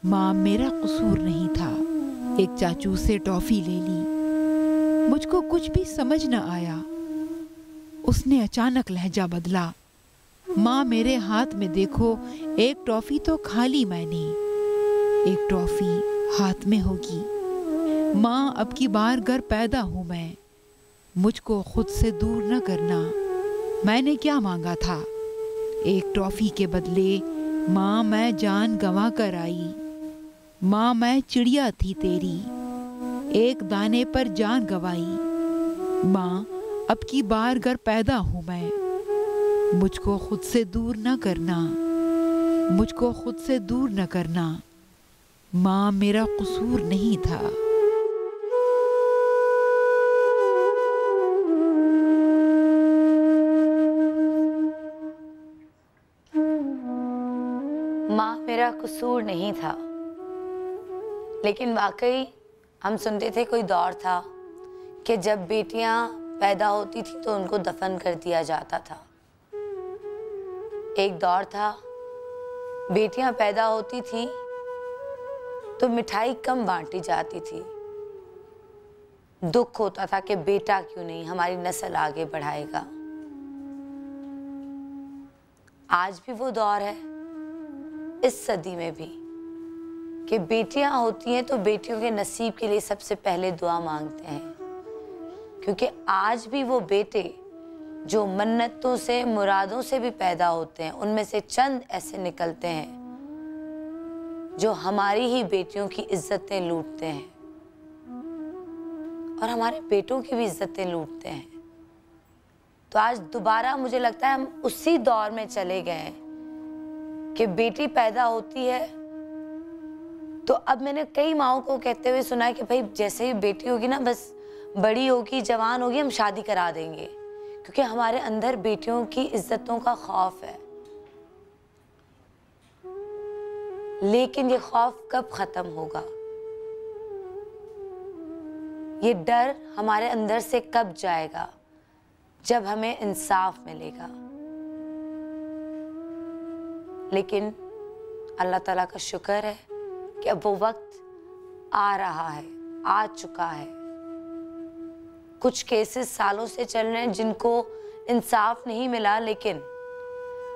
माँ मेरा कसूर नहीं था। एक चाचू से टॉफ़ी ले ली। मुझको कुछ भी समझ न आया। उसने अचानक लहजा बदला। माँ मेरे हाथ में देखो, एक टॉफ़ी तो खा ली मैंने, एक टॉफ़ी हाथ में होगी। माँ अब की बार घर पैदा हूँ मैं, मुझको खुद से दूर न करना। मैंने क्या मांगा था? एक टॉफ़ी के बदले माँ मैं जान गंवा कर आई। माँ मैं चिड़िया थी तेरी, एक दाने पर जान गवाई। माँ अब की बार घर पैदा हूँ मैं, मुझको खुद से दूर न करना, मुझको खुद से दूर न करना। माँ मेरा कसूर नहीं था। माँ मेरा कसूर नहीं था। लेकिन वाकई हम सुनते थे कोई दौर था कि जब बेटियां पैदा होती थी तो उनको दफन कर दिया जाता था। एक दौर था बेटियां पैदा होती थी तो मिठाई कम बांटी जाती थी। दुख होता था कि बेटा क्यों नहीं, हमारी नस्ल आगे बढ़ाएगा। आज भी वो दौर है, इस सदी में भी, कि बेटियां होती हैं तो बेटियों के नसीब के लिए सबसे पहले दुआ मांगते हैं। क्योंकि आज भी वो बेटे जो मन्नतों से, मुरादों से भी पैदा होते हैं, उनमें से चंद ऐसे निकलते हैं जो हमारी ही बेटियों की इज्जतें लूटते हैं और हमारे बेटों की भी इज्जतें लूटते हैं। तो आज दोबारा मुझे लगता है हम उसी दौर में चले गए हैं कि बेटी पैदा होती है तो अब मैंने कई माओं को कहते हुए सुना है कि भाई जैसे ही बेटी होगी ना, बस बड़ी होगी, जवान होगी, हम शादी करा देंगे, क्योंकि हमारे अंदर बेटियों की इज्जतों का खौफ है। लेकिन ये खौफ कब खत्म होगा? ये डर हमारे अंदर से कब जाएगा? जब हमें इंसाफ मिलेगा। लेकिन अल्लाह ताला का शुक्र है कि अब वो वक्त आ रहा है, आ चुका है। कुछ केसेस सालों से चल रहे हैं जिनको इंसाफ नहीं मिला, लेकिन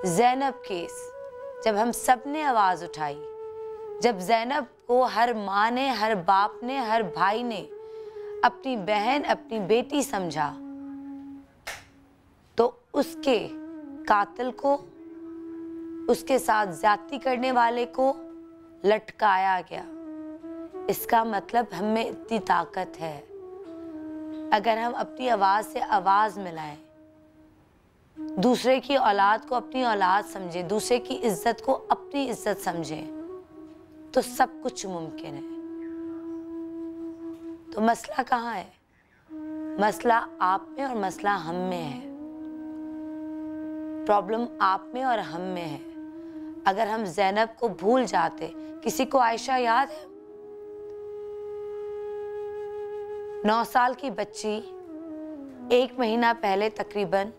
ज़ैनब केस जब हम सब ने आवाज़ उठाई, जब ज़ैनब को हर माँ ने, हर बाप ने, हर भाई ने अपनी बहन, अपनी बेटी समझा, तो उसके कातिल को, उसके साथ ज्यादती करने वाले को लटकाया गया। इसका मतलब हम में इतनी ताकत है, अगर हम अपनी आवाज़ से आवाज़ मिलाएं, दूसरे की औलाद को अपनी औलाद समझें, दूसरे की इज्जत को अपनी इज्जत समझें, तो सब कुछ मुमकिन है। तो मसला कहाँ है? मसला आप में और मसला हम में है। प्रॉब्लम आप में और हम में है। अगर हम ज़ैनब को भूल जाते, किसी को आयशा याद है? 9 साल की बच्ची, 1 महीना पहले तकरीबन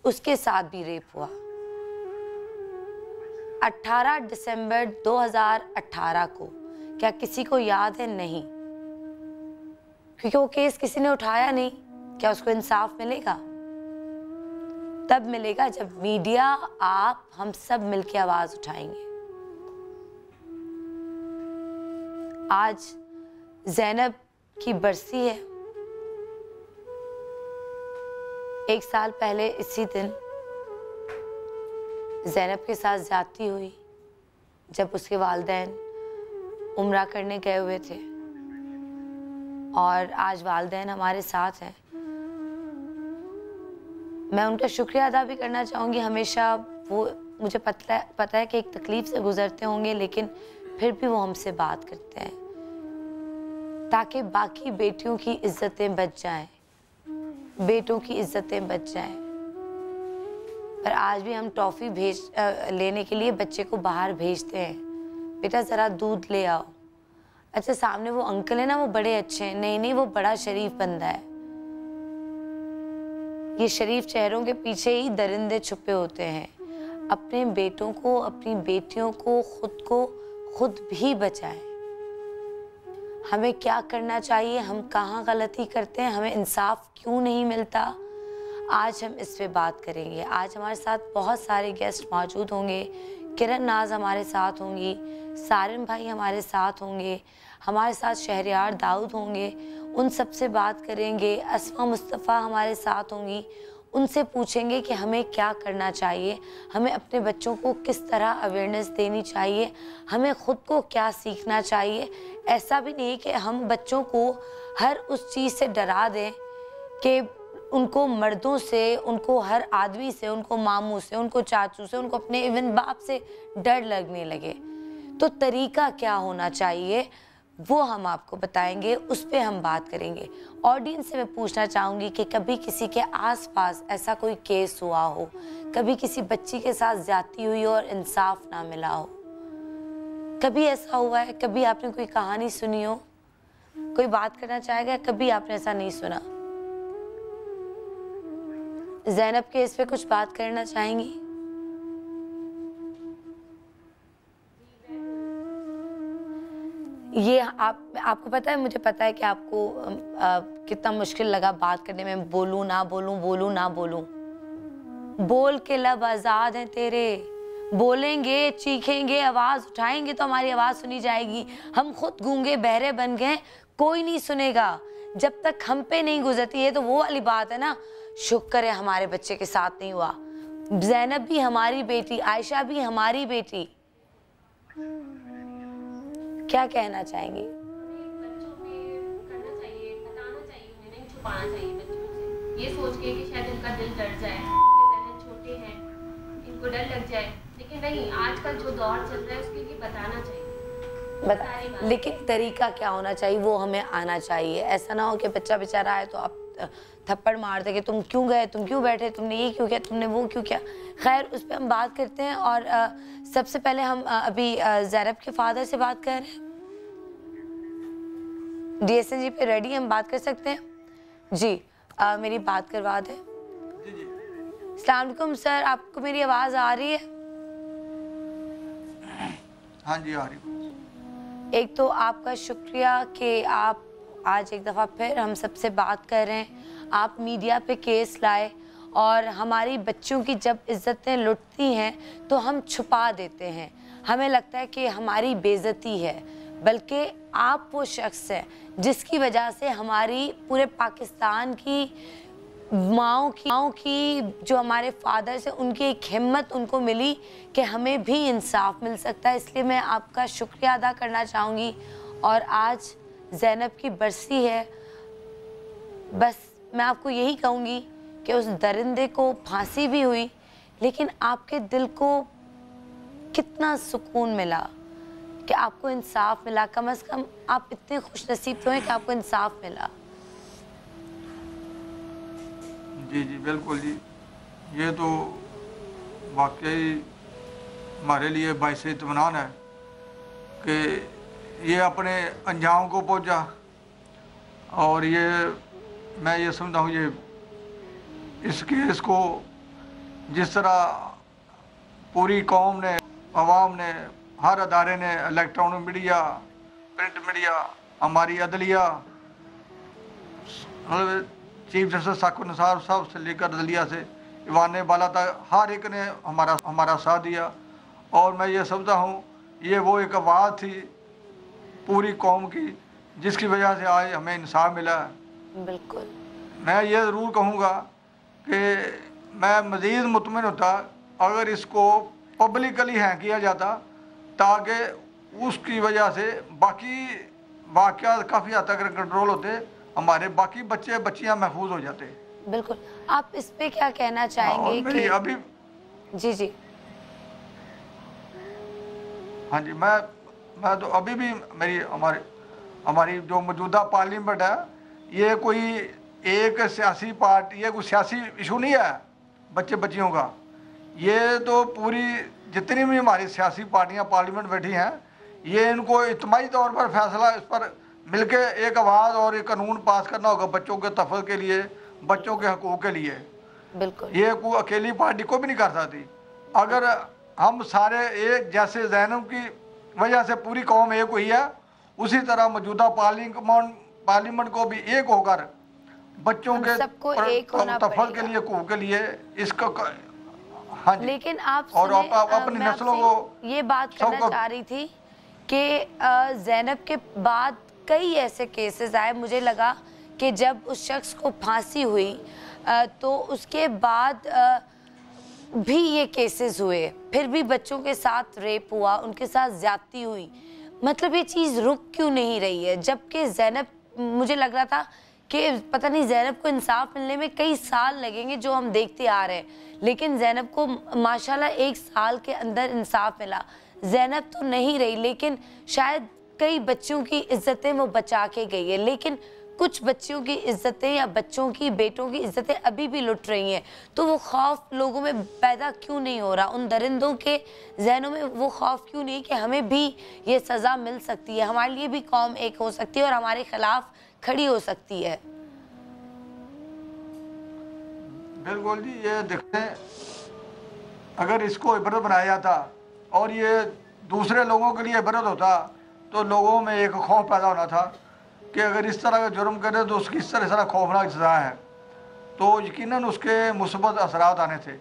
उसके साथ भी रेप हुआ। 18 दिसंबर 2018 को, क्या किसी को याद है? नहीं, क्योंकि वो केस किसी ने उठाया नहीं। क्या उसको इंसाफ मिलेगा? तब मिलेगा जब मीडिया, आप, हम सब मिलकर आवाज उठाएंगे। आज ज़ैनब की बरसी है। 1 साल पहले इसी दिन ज़ैनब के साथ ज्यादती हुई, जब उसके वालिदैन उम्रा करने गए हुए थे, और आज वालिदैन हमारे साथ हैं। मैं उनका शुक्रिया अदा भी करना चाहूँगी। हमेशा वो, मुझे पता है कि एक तकलीफ से गुजरते होंगे, लेकिन फिर भी वो हमसे बात करते हैं ताकि बाकी बेटियों की इज्जतें बच जाएं, बेटों की इज्जतें बच जाएं। पर आज भी हम टॉफ़ी लेने के लिए बच्चे को बाहर भेजते हैं, बेटा ज़रा दूध ले आओ। अच्छा, सामने वो अंकल है ना, वो बड़े अच्छे हैं। नहीं, वो बड़ा शरीफ बंदा है। ये शरीफ चेहरों के पीछे ही दरिंदे छुपे होते हैं। अपने बेटों को, अपनी बेटियों को, खुद को खुद भी बचाएं। हमें क्या करना चाहिए, हम कहाँ गलती करते हैं, हमें इंसाफ क्यों नहीं मिलता, आज हम इस पे बात करेंगे। आज हमारे साथ बहुत सारे गेस्ट मौजूद होंगे। किरण नाज हमारे साथ होंगी, सारिन भाई हमारे साथ होंगे, हमारे साथ शहरयार दाऊद होंगे, उन सब से बात करेंगे। अस्मा मुस्तफ़ा हमारे साथ होंगी, उनसे पूछेंगे कि हमें क्या करना चाहिए, हमें अपने बच्चों को किस तरह अवेयरनेस देनी चाहिए, हमें ख़ुद को क्या सीखना चाहिए। ऐसा भी नहीं कि हम बच्चों को हर उस चीज़ से डरा दें कि उनको मर्दों से, उनको हर आदमी से, उनको मामू से, उनको चाचू से, उनको अपने इवन बाप से डर लगने लगे। तो तरीका क्या होना चाहिए वो हम आपको बताएंगे, उस पर हम बात करेंगे। ऑडियंस से मैं पूछना चाहूँगी कि कभी किसी के आसपास ऐसा कोई केस हुआ हो, कभी किसी बच्ची के साथ ज्यादती हुई हो और इंसाफ ना मिला हो, कभी ऐसा हुआ है? कभी आपने कोई कहानी सुनी हो, कोई बात करना चाहेगा? कभी आपने ऐसा नहीं सुना? ज़ैनब के इस पे कुछ बात करना चाहेंगी? ये आपको पता है, मुझे पता है कि आपको कितना मुश्किल लगा बात करने में। बोलूं ना बोलूं, बोलूं ना बोलूं। बोल के लब आज़ाद हैं तेरे, बोलेंगे, चीखेंगे, आवाज़ उठाएंगे तो हमारी आवाज़ सुनी जाएगी। हम खुद गूंगे बहरे बन गए, कोई नहीं सुनेगा जब तक हम पे नहीं गुजरती है। तो वो वाली बात है ना, शुक्र है हमारे बच्चे के साथ नहीं हुआ। ज़ैनब भी हमारी बेटी, आयशा भी हमारी बेटी। क्या कहना चाहेंगे? बच्चों पे करना चाहिए, बताना चाहिए, उन्हें नहीं छुपाना चाहिए बच्चों से। ये सोच के कि शायद इनका दिल डर जाए, इनके ज़हन छोटे हैं, इनको डर लग जाए, लेकिन नहीं, आजकल जो दौर चल रहा है उसके लिए बताना चाहिए। लेकिन तरीका क्या होना चाहिए वो हमें आना चाहिए। ऐसा ना हो कि बच्चा बेचारा आए तो आप थप्पड़ मार दे कि तुम क्यों गए, तुम क्यों बैठे, तुमने ये क्यों किया, तुमने वो क्यों किया। खैर, उस पर हम बात करते हैं। और सबसे पहले हम अभी ज़ैनब के फादर से बात कर रहे हैं। DSN जी पे रेडी, हम बात कर सकते हैं जी? मेरी बात करवा दें। अस्सलाम वालेकुम सर, आपको मेरी आवाज़ आ रही है? हाँ जी, आ रही। एक तो आपका शुक्रिया कि आप आज एक दफ़ा फिर हम सबसे बात कर रहे हैं। आप मीडिया पे केस लाए और हमारी बच्चों की जब इज़्ज़तें लुटती हैं तो हम छुपा देते हैं, हमें लगता है कि हमारी बेइज्जती है, बल्कि आप वो शख्स हैं जिसकी वजह से हमारी पूरे पाकिस्तान की माओं की जो हमारे फादर्स हैं, उनकी एक हिम्मत उनको मिली कि हमें भी इंसाफ मिल सकता है। इसलिए मैं आपका शुक्रिया अदा करना चाहूँगी। और आज ज़ैनब की बरसी है, बस मैं आपको यही कहूँगी कि उस दरिंदे को फांसी भी हुई, लेकिन आपके दिल को कितना सुकून मिला कि आपको इंसाफ मिला। कम से कम आप इतने खुश नसीब तो हैं कि आपको इंसाफ मिला। जी जी बिल्कुल जी, ये तो वाकई हमारे लिए बाइस इत्मीनान है कि ये अपने अंजाम को पहुंचा। और ये मैं ये समझता हूँ, ये इस केस को जिस तरह पूरी कौम ने, अवाम ने, हर अदारे ने, इलेक्ट्रॉनिक मीडिया, प्रिंट मीडिया, हमारी अदलिया, चीफ जस्टिस साकुर निसार साहब से लेकर अदलिया से ईवान बाला तक हर एक ने हमारा साथ दिया। और मैं ये समझता हूँ ये वो एक आवाज़ थी पूरी कौम की जिसकी वजह से आज हमें इंसाफ मिला है। बिल्कुल। मैं ये ज़रूर कहूँगा कि मैं मज़ीद मुतमिन होता अगर इसको पब्लिकली हैंग किया जाता, ताकि उसकी वजह से बाकी वाक़यात काफ़ी हद तक कंट्रोल होते, हमारे बाकी बच्चे बच्चियाँ महफूज हो जाते। बिल्कुल। आप इस पे क्या कहना चाहेंगे कि अभी जी हाँ जी, मैं तो अभी भी हमारी जो मौजूदा पार्लियामेंट है, ये कोई एक सियासी पार्टी, ये कोई सियासी इशू नहीं है बच्चे बच्चियों का। ये तो पूरी जितनी भी हमारी सियासी पार्टियां पार्लियामेंट बैठी हैं, ये इनको इज्तिमाई तौर पर फैसला इस पर मिलके एक आवाज़ और एक कानून पास करना होगा बच्चों के तहफ़्फ़ुज़ के लिए, बच्चों के हकूक़ के लिए। बिल्कुल। ये कोई अकेली पार्टी को भी नहीं कर सकती। अगर हम सारे एक जैसे ज़ैनब की वजह से पूरी कौम एक हुई है। उसी तरह मौजूदा पार्लियामेंट को भी एक होकर बच्चों के तफल के लिए हकूक़ के लिए इसका हाँ जी। लेकिन आप और अपनी नस्लों को ये बात करना चाह रही थी कि ज़ैनब के बाद कई ऐसे केसेस आए। मुझे लगा कि जब उस शख्स को फांसी हुई तो उसके बाद भी ये केसेस हुए, फिर भी बच्चों के साथ रेप हुआ, उनके साथ ज्यादती हुई। मतलब ये चीज़ रुक क्यों नहीं रही है? जबकि ज़ैनब, मुझे लग रहा था कि पता नहीं ज़ैनब को इंसाफ मिलने में कई साल लगेंगे जो हम देखते आ रहे हैं, लेकिन ज़ैनब को माशाल्लाह 1 साल के अंदर इंसाफ मिला। ज़ैनब तो नहीं रही, लेकिन शायद कई बच्चों की इज्जतें वो बचा के गई है, लेकिन कुछ बच्चियों की इज्जतें या बच्चों की, बेटों की इज्जतें अभी भी लुट रही हैं। तो वो खौफ लोगों में पैदा क्यों नहीं हो रहा? उन दरिंदों के जहनों में वो खौफ क्यों नहीं कि हमें भी ये सज़ा मिल सकती है, हमारे लिए भी कौम एक हो सकती है और हमारे खिलाफ खड़ी हो सकती है? बिल्कुल जी, ये देखते हैं अगर इसको इबरत बनाया जाता और ये दूसरे लोगों के लिए इबरत होता तो लोगों में एक खौफ पैदा होना था कि अगर इस तरह का जुर्म करे तो उसकी इस तरह खौफनाक सज़ा है, तो यकीनन उसके मुस्बत असरात आने थे।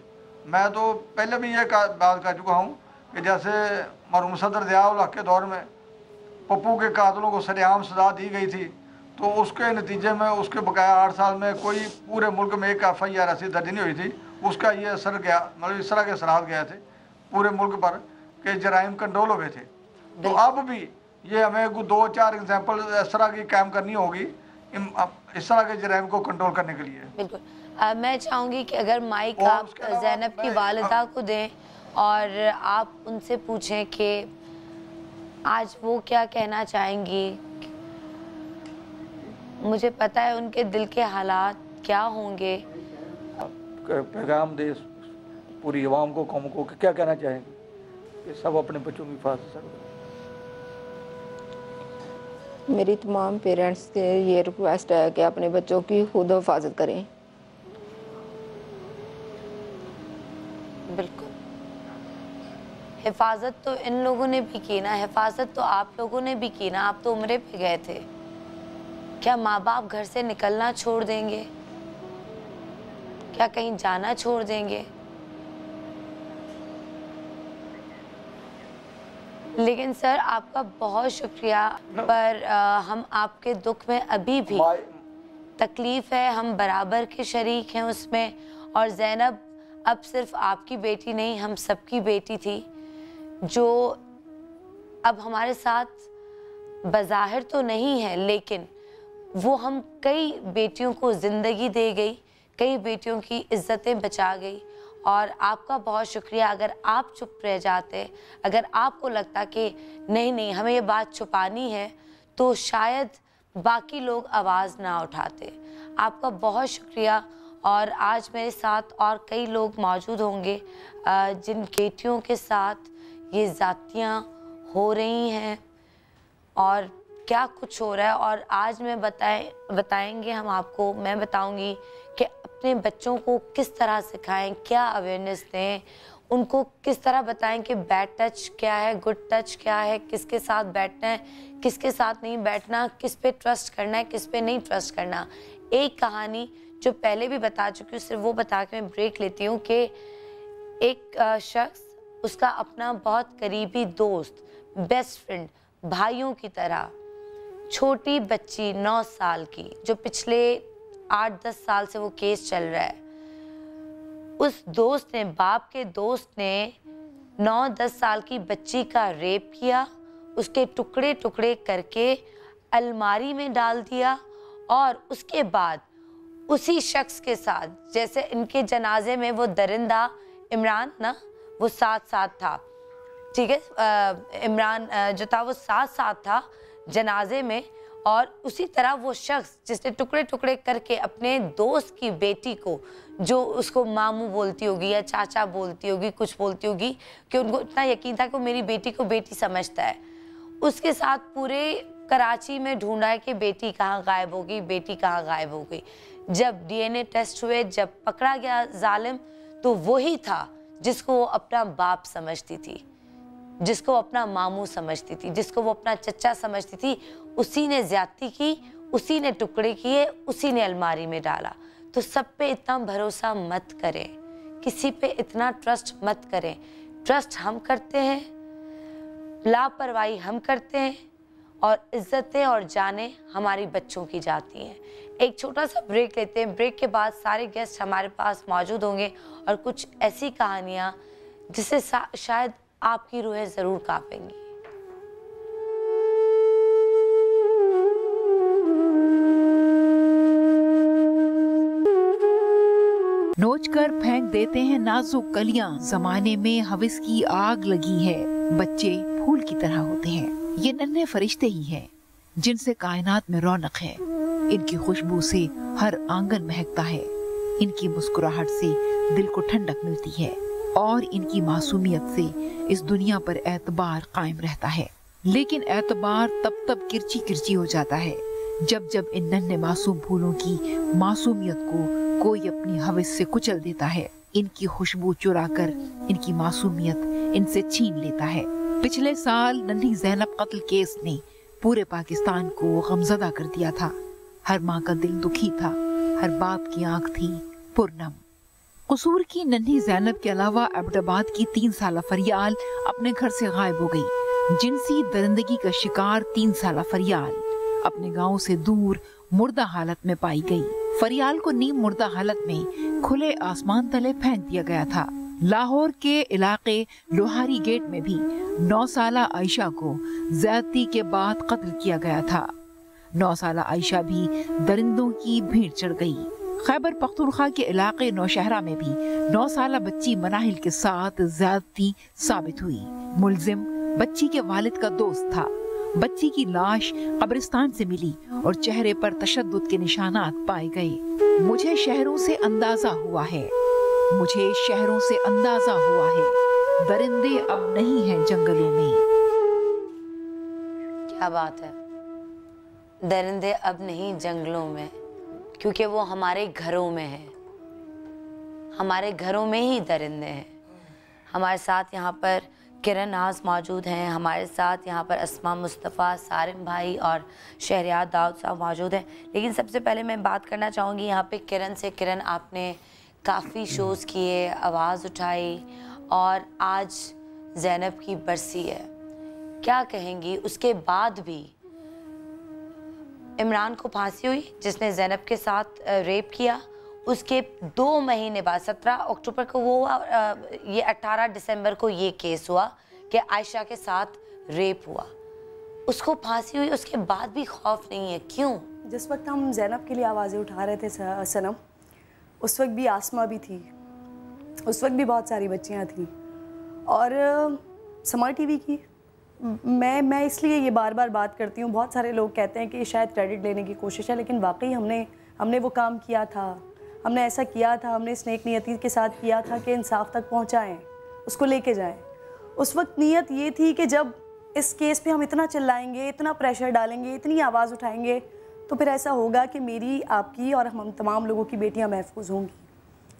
मैं तो पहले भी ये बात कर चुका हूँ कि जैसे मरहूम सदर ज़िया-उल हक के दौर में पप्पू के कातलों को सरेआम सज़ा दी गई थी, तो उसके नतीजे में उसके बकाया 8 साल में कोई पूरे मुल्क में एक FIR ऐसी दर्ज नहीं हुई थी। उसका ये असर गया, मतलब इस तरह के असरात गए थे पूरे मुल्क पर कि जराइम कंट्रोल हो गए थे। तो अब भी ये हमें 2-4 एग्जाम्पल इस तरह की काम करनी होगी इस तरह के जराइम को कंट्रोल करने के लिए। बिल्कुल। मैं चाहूँगी कि अगर माइक आप ज़ैनब की वालिदा को दें और आप उनसे पूछें कि आज वो क्या कहना चाहेंगी। मुझे पता है उनके दिल के हालात क्या होंगे। पैगाम दे पूरी आवाम को, कौम को, क्या कहना चाहेंगे कि सब अपने बच्चों की हिफाजत करें। मेरी तमाम पेरेंट्स से ये रिक्वेस्ट है कि अपने बच्चों की खुद हिफाजत करें। बिल्कुल, हिफाजत तो इन लोगों ने भी की ना, हिफाजत तो आप लोगों ने भी की ना। आप तो उम्रे पे गए थे, क्या माँ बाप घर से निकलना छोड़ देंगे? क्या कहीं जाना छोड़ देंगे? लेकिन सर आपका बहुत शुक्रिया, पर हम आपके दुख में अभी भी तकलीफ है, हम बराबर के शरीक हैं उसमें। और ज़ैनब अब सिर्फ आपकी बेटी नहीं, हम सबकी बेटी थी, जो अब हमारे साथ बज़ाहिर तो नहीं है, लेकिन वो हम कई बेटियों को ज़िंदगी दे गई, कई बेटियों की इज्जतें बचा गई। और आपका बहुत शुक्रिया। अगर आप चुप रह जाते, अगर आपको लगता कि नहीं नहीं हमें ये बात छुपानी है, तो शायद बाकी लोग आवाज़ ना उठाते। आपका बहुत शुक्रिया। और आज मेरे साथ और कई लोग मौजूद होंगे जिन बेटियों के साथ ये ज़्यादतियाँ हो रही हैं और क्या कुछ हो रहा है। और आज मैं बताएंगे हम आपको, मैं बताऊंगी कि अपने बच्चों को किस तरह सिखाएं, क्या अवेयरनेस दें, उनको किस तरह बताएं कि बैड टच क्या है, गुड टच क्या है, किसके साथ बैठना है, किसके साथ नहीं बैठना, किस पे ट्रस्ट करना है, किस पे नहीं ट्रस्ट करना। एक कहानी जो पहले भी बता चुकी हूँ, सिर्फ वो बता के मैं ब्रेक लेती हूँ कि एक शख्स, उसका अपना बहुत करीबी दोस्त, बेस्ट फ्रेंड, भाइयों की तरह, छोटी बच्ची 9 साल की, जो पिछले 8-10 साल से वो केस चल रहा है, उस दोस्त ने, बाप के दोस्त ने 9-10 साल की बच्ची का रेप किया, उसके टुकड़े टुकड़े करके अलमारी में डाल दिया। और उसके बाद उसी शख्स के साथ, जैसे इनके जनाजे में वो दरिंदा इमरान ना, वो साथ था, ठीक है, इमरान जो था वो साथ था जनाजे में, और उसी तरह वो शख्स जिसने टुकड़े टुकड़े करके अपने दोस्त की बेटी को, जो उसको मामू बोलती होगी या चाचा बोलती होगी, कुछ बोलती होगी, कि उनको इतना यकीन था कि वो मेरी बेटी को बेटी समझता है, उसके साथ पूरे कराची में ढूंढा है कि बेटी कहाँ गायब हो गई, बेटी कहाँ गायब हो गई। जब DNA टेस्ट हुए, जब पकड़ा गया जालिम, तो वही था जिसको वो अपना बाप समझती थी। जिसको वो अपना मामू समझती थी, जिसको वो अपना चचा समझती थी, उसी ने ज्यादती की, उसी ने टुकड़े किए, उसी ने अलमारी में डाला। तो सब पे इतना भरोसा मत करें, किसी पे इतना ट्रस्ट मत करें। ट्रस्ट हम करते हैं, लापरवाही हम करते हैं, और इज्जतें और जानें हमारी बच्चों की जाती हैं। एक छोटा सा ब्रेक लेते हैं। ब्रेक के बाद सारे गेस्ट हमारे पास मौजूद होंगे और कुछ ऐसी कहानियाँ जिससे शायद आपकी रूहें ज़रूर कांपेंगी। नोच कर फेंक देते हैं नाजुक कलियां, जमाने में हविस की आग लगी है। बच्चे फूल की तरह होते हैं, ये नन्हे फरिश्ते ही हैं जिनसे कायनात में रौनक है। इनकी खुशबू से हर आंगन महकता है, इनकी मुस्कुराहट से दिल को ठंडक मिलती है और इनकी मासूमियत से इस दुनिया पर एतबार कायम रहता है। लेकिन एतबार तब किरची किरची हो जाता है जब जब इन नन्हे मासूम फूलों की मासूमियत को कोई अपनी हवस से कुचल देता है, इनकी खुशबू चुरा कर इनकी मासूमियत इनसे छीन लेता है। पिछले साल नन्ही ज़ैनब कत्ल केस ने पूरे पाकिस्तान को गमज़दा कर दिया था। हर माँ का दिल दुखी था, हर बाप की आंख थी पुरनम। कसूर की नन्ही ज़ैनब के अलावा अब्दाबाद की 3 साला फरियाल अपने घर से गायब हो गई। जिनसी दरिंदगी का शिकार 3 साला फरियाल अपने गांव से दूर मुर्दा हालत में पाई गई। फरियाल को नीम मुर्दा हालत में खुले आसमान तले फेंक दिया गया था। लाहौर के इलाके लोहारी गेट में भी 9 साला आयशा को ज्यादती के बाद कत्ल किया गया था। 9 साला आयशा भी दरिंदों की भीड़ चढ़ गई। खैबर पख्तूनख्वा के इलाके नौशहरा में भी 9 साला बच्ची मनाहिल के साथ ज्यादती साबित हुई। मुलजिम बच्ची के वालिद का दोस्त था। बच्ची की लाश कब्रिस्तान से मिली और चेहरे पर तशद्दुद के निशानात पाए गए। मुझे शहरों से अंदाजा हुआ है, मुझे शहरों से अंदाजा हुआ है, दरिंदे अब नहीं हैं जंगलों में। क्या बात है, दरिंदे अब नहीं जंगलों में, क्योंकि वो हमारे घरों में है। हमारे घरों में ही दरिंदे हैं। हमारे साथ यहाँ पर किरण नाज मौजूद हैं, हमारे साथ यहाँ पर अस्मा मुस्तफ़ा, सारिम भाई और शहरियार दाऊद साहब मौजूद हैं। लेकिन सबसे पहले मैं बात करना चाहूँगी यहाँ पे किरण से। किरण, आपने काफ़ी शोज़ किए, आवाज़ उठाई और आज ज़ैनब की बरसी है, क्या कहेंगी? उसके बाद भी इमरान को फांसी हुई जिसने ज़ैनब के साथ रेप किया। उसके 2 महीने बाद 17 अक्टूबर को वो हुआ, ये 18 दिसंबर को ये केस हुआ कि आयशा के साथ रेप हुआ। उसको फांसी हुई, उसके बाद भी खौफ नहीं है, क्यों? जिस वक्त हम ज़ैनब के लिए आवाज़ें उठा रहे थे सनम, उस वक्त भी आसमा भी थी, उस वक्त भी बहुत सारी बच्चियां थीं। और समर टीवी की मैं इसलिए ये बार बार बात करती हूँ। बहुत सारे लोग कहते हैं कि शायद क्रेडिट लेने की कोशिश है, लेकिन वाकई हमने वो काम किया था, हमने ऐसा किया था, हमने इस नेक नियति के साथ किया था कि इंसाफ तक पहुँचाएँ, उसको लेके जाएँ। उस वक्त नीयत ये थी कि जब इस केस पे हम इतना चिल्लाएंगे, इतना प्रेशर डालेंगे, इतनी आवाज़ उठाएंगे, तो फिर ऐसा होगा कि मेरी, आपकी और हम तमाम लोगों की बेटियां महफूज होंगी।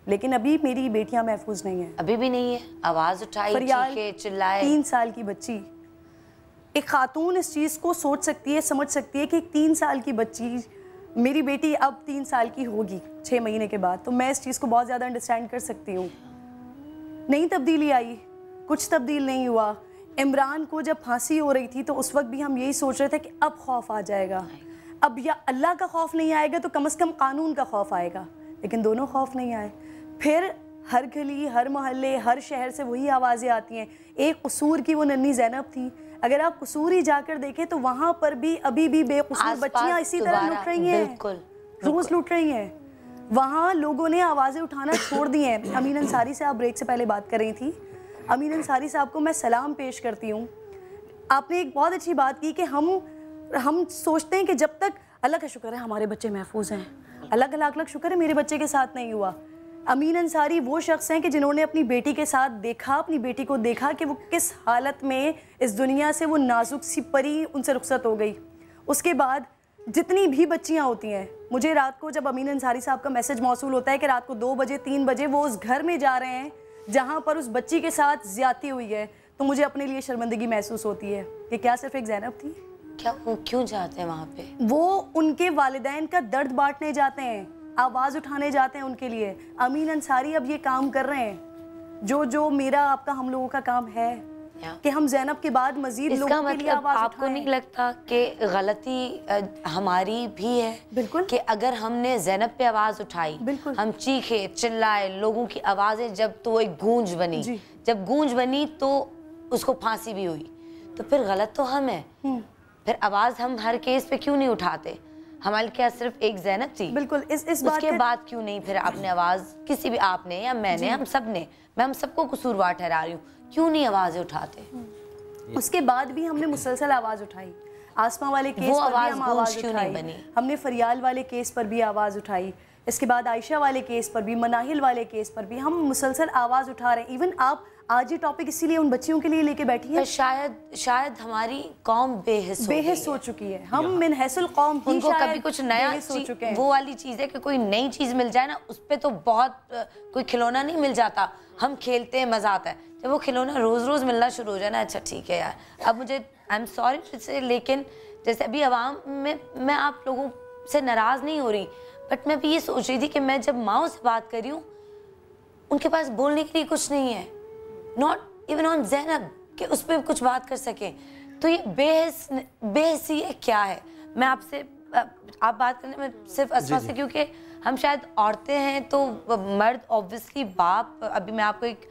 लेकिन अभी मेरी बेटियां महफूज नहीं हैं, अभी भी नहीं है। आवाज़ उठाई, चीखे, चिल्लाए। 3 साल की बच्ची, एक खातून इस चीज़ को सोच सकती है, समझ सकती है कि एक 3 साल की बच्ची, मेरी बेटी अब 3 साल की होगी 6 महीने के बाद, तो मैं इस चीज़ को बहुत ज़्यादा अंडरस्टैंड कर सकती हूँ। नहीं तब्दीली आई, कुछ तब्दील नहीं हुआ। इमरान को जब फांसी हो रही थी तो उस वक्त भी हम यही सोच रहे थे कि अब खौफ आ जाएगा, अब या अल्लाह का खौफ नहीं आएगा तो कम से कम कानून का खौफ आएगा। लेकिन दोनों खौफ नहीं आए। फिर हर गली, हर मोहल्ले, हर शहर से वही आवाज़ें आती हैं। एक कसूर की वो नन्ही ज़ैनब थी, अगर आप कसूर ही जाकर देखें तो वहाँ पर भी अभी भी बेकसूर बच्चियाँ इसी तरह लुट रही हैं, रोज़ लुट रही हैं। वहाँ लोगों ने आवाज़ें उठाना छोड़ दी हैं। अमीन अंसारी से आप ब्रेक से पहले बात कर रही थी, अमीन अंसारी साहब को मैं सलाम पेश करती हूँ। आपने एक बहुत अच्छी बात की कि हम सोचते हैं कि जब तक, अल्लाह का शुक्र है हमारे बच्चे महफूज हैं, अल्लाह का लाख लाख शुक्र है मेरे बच्चे के साथ नहीं हुआ। अमीन अंसारी वो शख्स हैं कि जिन्होंने अपनी बेटी के साथ देखा, अपनी बेटी को देखा कि वो किस हालत में इस दुनिया से, वो नाजुक सी परी उनसे रुखसत हो गई। उसके बाद जितनी भी बच्चियां होती हैं, मुझे रात को जब अमीन अंसारी साहब का मैसेज मौसूल होता है कि रात को 2 बजे 3 बजे वो उस घर में जा रहे हैं जहाँ पर उस बच्ची के साथ ज्यादती हुई है, तो मुझे अपने लिए शर्मिंदगी महसूस होती है कि क्या सिर्फ एक ज़ैनब थी। क्या वो क्यों जाते हैं वहाँ पे? वो उनके वालिदैन का दर्द बांटने जाते हैं, आवाज़ उठाने जाते हैं उनके लिए। अमीन अंसारी अब ये काम कर रहे हैं जो मेरा आपका हम लोगों का काम है कि हम ज़ैनब के बाद मजीद लोगों के लिए आवाज़ उठाएं। आपको नहीं लगता कि गलती हमारी भी है? बिल्कुल। कि अगर हमने ज़ैनब पे आवाज़ उठाई, बिल्कुल। हम चीखे चिल्लाए, लोगों की आवाज़ें जब तो एक गूंज बनी, जब गूंज बनी तो उसको फांसी भी हुई, तो फिर गलत तो हम है। फिर आवाज़ हम हर केस पे क्यों नहीं उठाते? हमारे क्या सिर्फ एक ज़ैनब थी? बिल्कुल। इस बात उसके बाद क्यों नहीं फिर आपने आवाज़, किसी भी, आपने या मैंने, हम सब ने, मैं हम सबको कसूरवार ठहरा रही हूँ, क्यों नहीं आवाज़ें उठाते? उसके बाद भी हमने मुसलसल आवाज़ उठाई। आसमा वाले केस वो पर भी आवाज़ हम आवाज़ क्यों नहीं उठाई, बनी? हमने फरियाल वाले केस पर भी आवाज़ उठाई, इसके बाद आयशा वाले केस पर भी, मनाहिल वाले केस पर भी हम मुसलसल आवाज़ उठा रहे हैं। इवन आप आज ये टॉपिक इसीलिए उन बच्चियों के लिए लेके बैठी हैं। शायद हमारी कौम बेहिस हो चुकी है। हम मिन हैसुल कौम ही उनको कभी कुछ नया हो चुके हैं। वो वाली चीज़ है कि कोई नई चीज़ मिल जाए ना, उस पर तो बहुत कोई खिलौना नहीं मिल जाता, हम खेलते हैं, मज़ा आता है। जब वो खिलौना रोज़ रोज़ मिलना शुरू हो जाए ना, अच्छा ठीक है यार, अब मुझे आई एम सॉरी से, लेकिन जैसे अभी आवाम में मैं आप लोगों से नाराज़ नहीं हो रही, बट मैं भी ये सोच रही थी कि मैं जब माओ से बात कर रही हूँ, उनके पास बोलने के लिए कुछ नहीं है, नॉट इवन ऑन ज़ैनब, कि उस पर कुछ बात कर सकें। तो ये बेहैसियत क्या है? मैं आपसे आप बात करने में सिर्फ असमा से, क्योंकि हम शायद औरतें हैं तो मर्द ऑब्वियसली बाप, अभी मैं आपको एक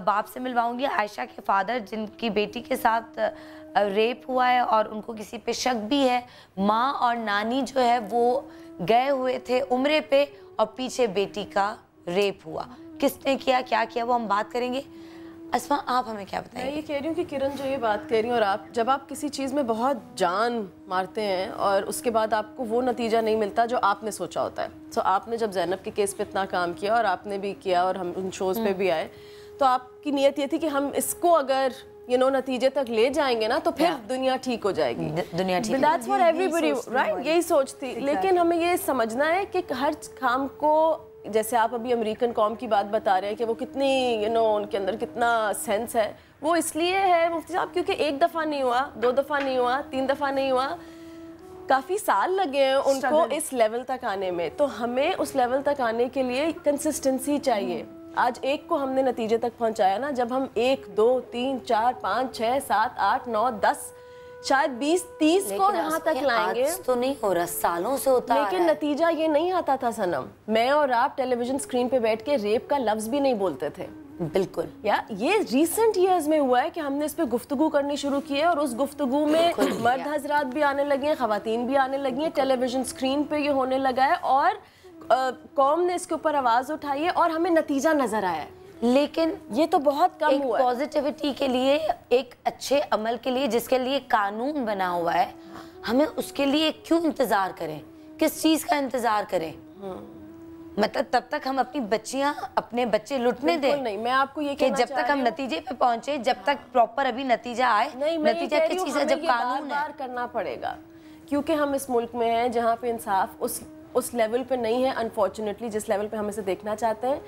बाप से मिलवाऊंगी, आयशा के फादर जिनकी बेटी के साथ रेप हुआ है और उनको किसी पे शक भी है। माँ और नानी जो है वो गए हुए थे उम्रे पे और पीछे बेटी का रेप हुआ। किसने किया, क्या किया, वो हम बात करेंगे। अस्मा, आप हमें क्या बताएंगे? मैं ये कह रही हूँ कि किरण जो ये बात कह रही हैं, और आप जब आप किसी चीज़ में बहुत जान मारते हैं और उसके बाद आपको वो नतीजा नहीं मिलता जो आपने सोचा होता है। तो आपने जब ज़ैनब के केस पे इतना काम किया और आपने भी किया और हम उन शोज़ पे भी आए, तो आपकी नीयत ये थी कि हम इसको अगर नतीजे तक ले जाएंगे ना तो फिर दुनिया ठीक हो जाएगी, दुनिया ठीक। That's for everybody, right? यही सोच थी। लेकिन हमें ये समझना है कि हर काम को, जैसे आप अभी अमेरिकन कॉम की बात बता रहे हैं कि वो कितनी उनके अंदर कितना सेंस है, वो इसलिए है मुफ्ती साहब क्योंकि एक दफ़ा नहीं हुआ, 2 दफ़ा नहीं हुआ, 3 दफ़ा नहीं हुआ, काफ़ी साल लगे हैं उनको इस लेवल तक आने में। तो हमें उस लेवल तक आने के लिए कंसिस्टेंसी चाहिए। आज एक को हमने नतीजे तक पहुंचाया ना, जब हम 1, 2, 3, 4, 5, 6, 7, 8, 9, 10, शायद 20, 30 को यहाँ तक लाएंगे। तो नहीं हो रहा, सालों से होता है। लेकिन नतीजा ये नहीं आता था सनम। मैं और आप टेलीविजन स्क्रीन पे बैठ के रेप का लफ्ज भी नहीं बोलते थे। बिल्कुल। या ये रीसेंट ईयर्स में हुआ है कि हमने इस पे गुफ्तगू करनी शुरू की है और उस गुफ्तगू में मर्द हजरात भी आने लगे हैं, खवातीन भी आने लगी हैं, टेलीविजन स्क्रीन पे ये होने लगा है और कौम ने इसके ऊपर आवाज उठाई है और हमें नतीजा नजर आया है। लेकिन ये तो बहुत कम हुआ है। पॉजिटिविटी के लिए, एक अच्छे अमल के लिए जिसके लिए कानून बना हुआ है, हमें उसके लिए क्यों इंतजार करें? किस चीज का इंतजार करें? मतलब तब तक हम अपनी बच्चियां, अपने बच्चे लुटने दें? नहीं, मैं आपको ये कि जब तक हम नतीजे पे पहुंचे, जब तक प्रॉपर अभी नतीजा आए, नतीजा किस चीज है? जब कानून बार करना पड़ेगा, क्योंकि हम इस मुल्क में हैं जहाँ पे इंसाफ उस लेवल पे नहीं है अनफॉर्चुनेटली, जिस लेवल पे हम इसे देखना चाहते हैं।